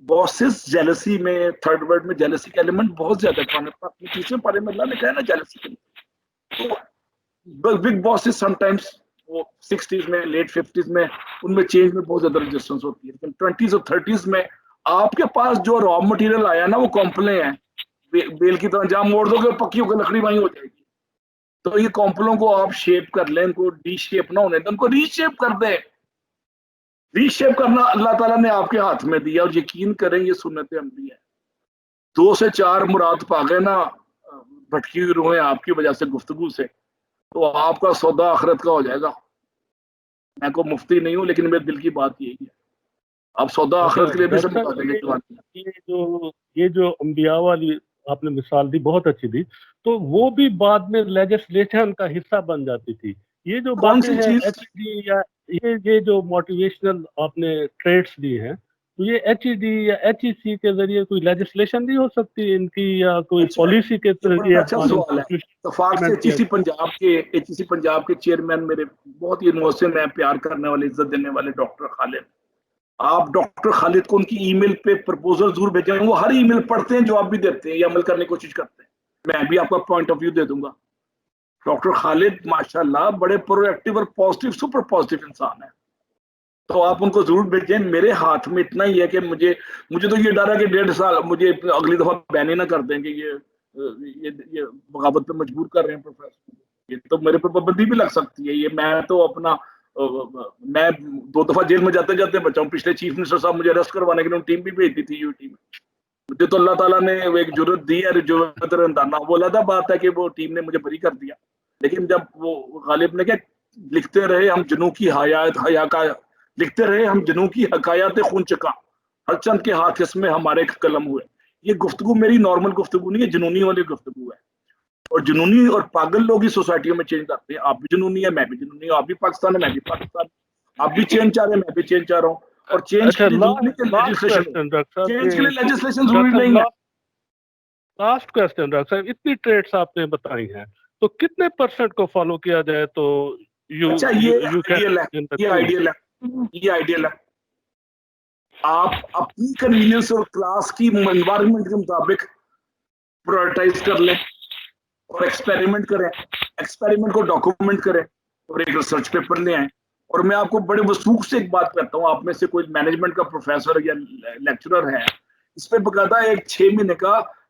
باسز جیلسی میں, تھرڈ ورڈ میں جیلسی کا ایلیمنٹ بہت زیادہ ہے. تیسرے پارے میں اللہ نے کہا نا جیلسی کے, تو بگ باسز سم ٹائمس وہ 60s میں لیٹ 50s میں ان میں چینج میں بہت زیادہ ریزسٹنس ہوتی ہے. لیکن 20s اور 30s میں آپ کے پاس جو را مٹیریل آیا نا وہ کمپلیں ہیں, بیل کی طرح جہاں موڑ دو گے پکی ہو کے لکڑی وہیں ہو جائے گی. تو یہ کمپلوں کو آپ شیپ کر لیں, ان کو ڈی شیپ نہ ہونے دیں, ان کو ری شیپ کر دیں. ری شیپ کرنا اللہ تعالیٰ نے آپ کے ہاتھ میں دیا, اور یقین کریں یہ سنت عملی ہے. 2 سے 4 مراد پا گئے نا بھٹکی ہوئی روحیں آپ کی وجہ سے گفتگو سے, تو آپ کا سودا آخرت کا ہو جائے گا. میں کو مفتی نہیں ہوں لیکن میرے دل کی بات یہی ہے. آپ سودا آخرت کے لیے بھی سمجھا دیں گے. یہ جو انبیاء والی آپ نے مثال دی بہت اچھی دی, تو وہ بھی بعد میں لیجسلیشن کا حصہ بن جاتی تھی. یہ جو باتیں ہیں ایچ ڈی یا یہ جو موٹیویشنل آپ نے ٹریٹس دی ہیں, تو یہ ایچ ای ڈی یا ایچ ای سی کے ذریعے کوئی لیجسلیشن نہیں ہو سکتی ان کی, یا کوئی پالیسی کے ذریعے؟ اچھا سوال ہے. اتفاق سے ایچ ای سی پنجاب کے چیئرمین میرے بہت ہی محسن ہیں, پیار کرنے والے, عزت دینے والے ڈاکٹر خالد. آپ ڈاکٹر خالد کو ان کی ای میل پہ پرپوزل ضرور بھیجیں, وہ ہر ای میل پڑھتے ہیں, جواب بھی دیتے ہیں یا عمل کرنے کی کوشش کرتے ہیں. میں بھی آپ کا پوائنٹ آف ویو دے دوں گا. ڈاکٹر خالد ماشاءاللہ بڑے پرو ایکٹیو اور پازیٹیو, سپر پازیٹیو انسان ہیں. تو آپ ان کو ضرور بھیجیں. میرے ہاتھ میں اتنا ہی ہے کہ مجھے تو یہ ڈر ہے کہ 1.5 سال مجھے اگلی دفعہ بین ہی نہ کر دیں کہ یہ بغاوت پہ مجبور کر رہے ہیں پروفیسر. یہ تو میرے پر پابندی بھی لگ سکتی ہے. یہ میں تو اپنا میں 2 دفعہ جیل میں جاتے جاتے بچا ہوں. پچھلے چیف منسٹر صاحب مجھے اریسٹ کروانے کے لیے ٹیم بھی بھیج دی تھی یو ٹی میں. مجھے تو اللہ تعالیٰ نے ایک جرت دی ہے, جرت رندانہ. وہ علیحدہ بات ہے کہ وہ ٹیم نے مجھے بری کر دیا, لیکن جب وہ غالب نے کیا لکھتے رہے ہم جنوں کی لکھتے رہے ہم جنوں کی حکایات خون چکا, ہر چند کے ہاتھ اس میں ہمارے قلم ہوئے. یہ گفتگو میری نارمل گفتگو نہیں ہے, جنونی والی گفتگو ہے. اور جنونی اور پاگل لوگ ہی سوسائٹیوں میں چینج لاتے ہیں. آپ بھی جنونی ہے, میں بھی جنونی ہوں. آپ بھی پاکستان ہے, میں بھی پاکستان. آپ بھی چینج چاہ رہے ہیں, میں بھی چینج چاہ رہا ہوں. اور چینج کے لیے لیجسلیشن ضروری نہیں ہے. لاسٹ کوسچن ڈاکٹر صاحب, اتنی ٹریٹس آپ نے بتائی ہیں, تو کتنے % کو فالو کیا جائے تو یہ آئیڈیل ہے. آپ اپنی کنوینئنس اور کلاس کی انوائرمنٹ کے مطابق پرائرٹائز کر لیں اور ایکسپیریمنٹ کریں. ایکسپیریمنٹ کو ڈاکومنٹ کریں اور ایک ریسرچ پیپر لے آئیں. اور میں آپ کو بڑے وثوق سے ایک بات کہتا ہوں, آپ میں سے کوئی مینجمنٹ کا پروفیسر یا لیکچرر ہے, اس پہ باقاعدہ ایک 6 مہینے کا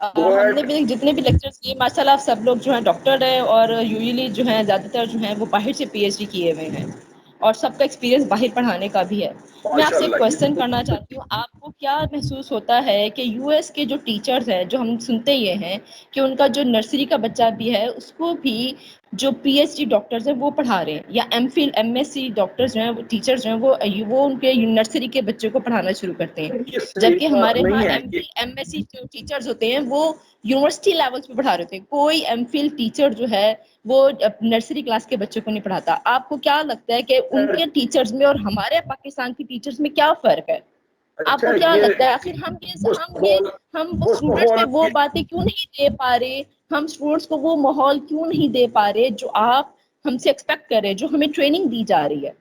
ہم نے بھی جتنے بھی لیکچرز کیے ماشاءاللہ سب لوگ جو ہیں ڈاکٹر ہیں اور یوزلی جو ہیں زیادہ تر جو ہیں وہ باہر سے پی ایچ ڈی کیے ہوئے ہیں اور سب کا ایکسپیرینس باہر پڑھانے کا بھی ہے. میں آپ سے ایک کوشچن کرنا چاہتی ہوں, آپ کو کیا محسوس ہوتا ہے کہ یو ایس کے جو ٹیچرز ہیں, جو ہم سنتے یہ ہیں کہ ان کا جو نرسری کا بچہ بھی ہے اس کو بھی جو پی ایچ ڈی ڈاکٹرز ہیں وہ پڑھا رہے ہیں, یا M Phil M S C doctors جو ہیں وہ ٹیچرز جو ہیں وہ ان کے نرسری کے بچوں کو پڑھانا شروع کرتے ہیں, جبکہ ہمارے ہاں M Phil M S C جو ٹیچرز ہوتے ہیں وہ یونیورسٹی لیول پہ پڑھا رہے ہوتے ہیں. کوئی ایم فل ٹیچر جو ہے وہ نرسری کلاس کے بچوں کو نہیں پڑھاتا. آپ کو کیا لگتا ہے کہ ان کے ٹیچرز میں اور ہمارے پاکستان کی ٹیچرز میں کیا فرق ہے؟ آپ کو کیا لگتا ہے آخر ہم وہ اسٹوڈنٹس پہ وہ باتیں کیوں نہیں دے پا رہے, ہم اسٹوڈنٹس کو وہ ماحول کیوں نہیں دے پا رہے جو آپ ہم سے ایکسپیکٹ کر رہے ہیں, جو ہمیں ٹریننگ دی جا رہی ہے؟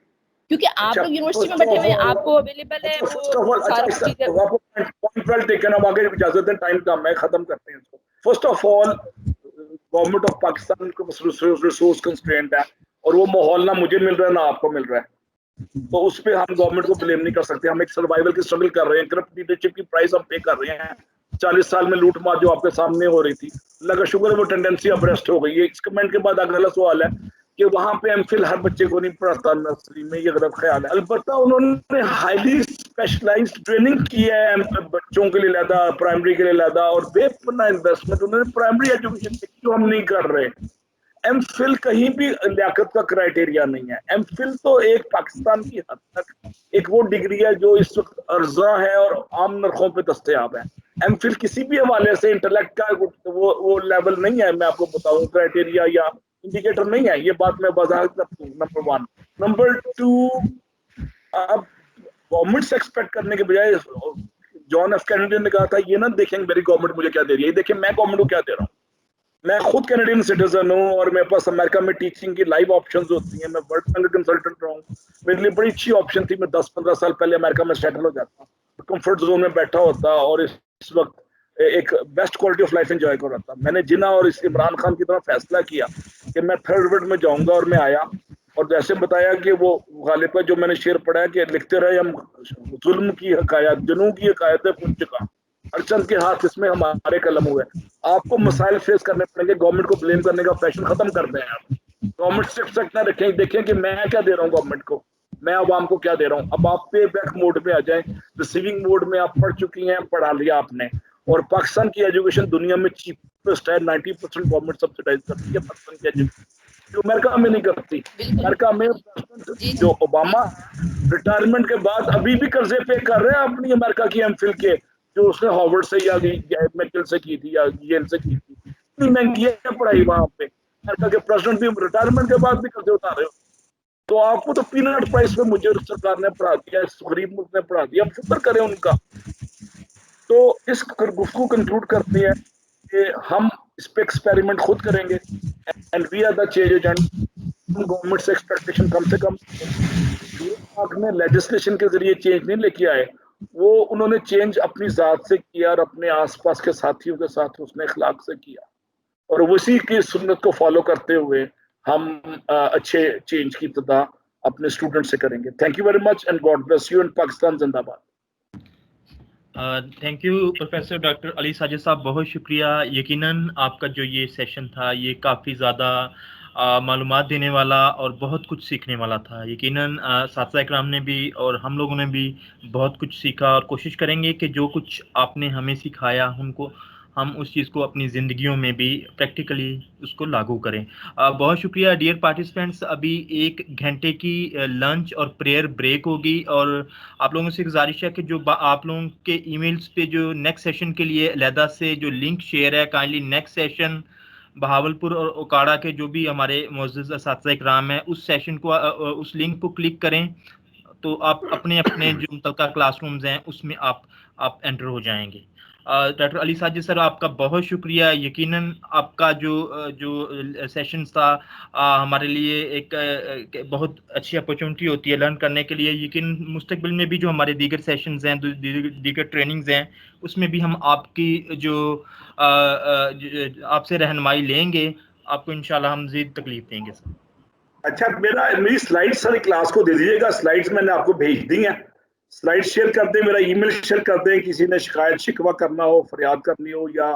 کیونکہ آپ لوگ یونیورسٹی میں بیٹھے ہوئے ہیں, آپ کو اویلیبل ہے وہ سارا کچھ چیزیں. اب آگے اجازت ہے, ٹائم کم ہے, ختم کرتے ہیں اس کو. First of all government of Pakistan کو ریسورس کنسٹرینٹ ہے اور وہ ماحول نہ مجھے مل رہا ہے نہ آپ کو مل رہا ہے, تو اس پہ ہم گورنمنٹ کو بلیم نہیں کر سکتے. ہم ایک سروائیول کی اسٹرگل کر رہے ہیں, کرپٹ لیڈرشپ کی پرائز ہم پے کر رہے ہیں. 40 سال میں لوٹ مار جو آپ کے سامنے ہو رہی تھی, اللہ کا شکر ہے وہ ٹینڈنسی اب ریسٹ ہو گئی ہے. اس کمنٹ کے بعد اگلا سوال ہے کہ وہاں پہ ایم فل ہر بچے کو نہیں پڑھاتا نرسری میں, یہ غلط خیال ہے. البتہ انہوں نے ہائیلی اسپیشلائزڈ ٹریننگ کی ہے بچوں کے لیے علیحدہ, پرائمری کے لیے علیحدہ, اور بے پناہ انویسٹمنٹ انہوں نے پرائمری ایجوکیشن جو ہم نہیں کر رہے. ایم فل کہیں بھی لیاقت کا کرائٹیریا نہیں ہے. ایم فل تو ایک پاکستان کی حد تک ایک وہ ڈگری ہے جو اس وقت ارزاں ہے اور عام نرخوں پہ دستیاب ہے. ایم فل کسی بھی حوالے سے انٹلیکٹ کا وہ لیول نہیں ہے, میں آپ کو بتاؤں, کرائٹیریا یا انڈیکیٹر نہیں ہے. یہ بات میں وضاحت کرتا ہوں. نمبر 1. نمبر 2, اب گورنمنٹ سے ایکسپیکٹ کرنے کے بجائے جان ایف کینیڈی نے کہا تھا یہ نہ دیکھیں میری گورنمنٹ مجھے کیا دے رہی ہے, دیکھیں میں گورنمنٹ کو کیا دے رہا ہوں. میں خود کینیڈین سٹیزن ہوں اور میرے پاس امریکہ میں ٹیچنگ کی لائیو آپشنز ہوتی ہیں. میں ورلڈ بینک کنسلٹنٹ رہا ہوں, میرے لیے بڑی اچھی آپشن تھی. میں 10-15 سال پہلے امریکہ میں سیٹل ہو جاتا, کمفرٹ زون میں بیٹھا ہوتا اور اس وقت ایک best quality of life enjoy کر رہا تھا. میں نے جنا اور اس عمران خان کی طرح فیصلہ کیا کہ میں تھرڈ ورلڈ میں جاؤں گا, اور میں آیا. اور جیسے بتایا کہ وہ غالب کا جو میں نے شعر پڑھا ہے کہ لکھتے رہے ہم ظلم کی حکایت, جنوں کی حکایت پنچ کا, ہر چند کے ہاتھ اس میں ہمارے قلم ہوئے. آپ کو مسائل فیس کرنے پڑیں گے, گورنمنٹ کو بلیم کرنے کا فیشن ختم کر دیں. آپ گورنمنٹ سے ایکسپیکٹ نہ رکھیں, دیکھیں کہ میں کیا دے رہا ہوں گورنمنٹ کو, میں عوام کو کیا دے رہا ہوں. اب آپ پے بیک موڈ میں آ جائیں. ریسیونگ موڈ میں آپ پڑھ چکی ہیں, پڑھا لیا آپ نے, اور پاکستان کی ایجوکیشن دنیا میں چیپسٹ ہے. 90% گورنمنٹ سبسیڈائز کرتی ہے پاکستان کی ایجوکیشن, جو امریکہ میں نہیں کرتی. امریکہ میں جو اوباما ریٹائرمنٹ کے بعد ابھی بھی قرضے پے کر رہے ہیں اپنی امریکہ کی ایم فل کے, جو اس نے ہارورڈ سے یا میکل سے کی تھی یا ییل سے کی تھی. اتنی مہنگی ہے پڑھائی وہاں پہ. امریکہ کے پریزیڈنٹ بھی ریٹائرمنٹ کے بعد بھی قرضے اتار رہے ہو. تو آپ کو تو پینٹ پرائس پہ مجھے سرکار نے پڑھا دیا, اس غریب ملک نے پڑھا دیا, اب شکر کریں ان کا. تو اس گفتگو کنکلوڈ کرتے ہیں کہ ہم اس پہ ایکسپیریمنٹ خود کریں گے, and we are the change agent. Government سے ایکسپیکٹیشن کم سے کم. میں لیجسلیشن کے ذریعے چینج نہیں لے کے آئے, وہ انہوں نے چینج اپنی ذات سے کیا اور اپنے آس پاس کے ساتھیوں کے ساتھ اس نے اخلاق سے کیا, اور اسی کی سنت کو فالو کرتے ہوئے ہم اچھے چینج کی ابتدا اپنے اسٹوڈنٹ سے کریں گے. Thank you very much and God bless you, and Pakistan زندہ باد. تھینک یو پروفیسر ڈاکٹر علی ساجد صاحب, بہت شکریہ. یقیناً آپ کا جو یہ سیشن تھا یہ کافی زیادہ معلومات دینے والا اور بہت کچھ سیکھنے والا تھا. یقیناً اساتذہ اکرام نے بھی اور ہم لوگوں نے بھی بہت کچھ سیکھا, اور کوشش کریں گے کہ جو کچھ آپ نے ہمیں سکھایا ہم اس چیز کو اپنی زندگیوں میں بھی پریکٹیکلی اس کو لاگو کریں. بہت شکریہ ڈیئر پارٹیسپینٹس. ابھی 1 گھنٹے کی لنچ اور پریئر بریک ہوگی, اور آپ لوگوں سے گزارش ہے کہ جو آپ لوگوں کے ای میلز پہ جو نیکسٹ سیشن کے لیے علیحدہ سے جو لنک شیئر ہے, کائنڈلی نیکسٹ سیشن بہاولپور اور اوکاڑا کے جو بھی ہمارے معزز اساتذہ اکرام ہیں اس سیشن کو, اس لنک کو کلک کریں تو آپ اپنے جو متعلقہ کلاس رومز ہیں اس میں آپ انٹر ہو جائیں گے. ڈاکٹر علی ساجد سر, آپ کا بہت شکریہ. یقیناً آپ کا جو سیشنز تھا ہمارے لیے ایک بہت اچھی اپرچونٹی ہوتی ہے لرن کرنے کے لیے. یقیناً مستقبل میں بھی جو ہمارے دیگر سیشنز ہیں, دیگر ٹریننگز ہیں, اس میں بھی ہم آپ کی آپ سے رہنمائی لیں گے. آپ کو انشاءاللہ ہم مزید تکلیف دیں گے سر. اچھا, میری سلائڈ ساری کلاس کو دے دیجیے گا. سلائڈز میں نے آپ کو بھیج دی ہیں, سلائڈ شیئر کر دیں, میرا ای میل شیئر کر دیں. کسی نے شکایت شکوہ کرنا ہو, فریاد کرنی ہو, یا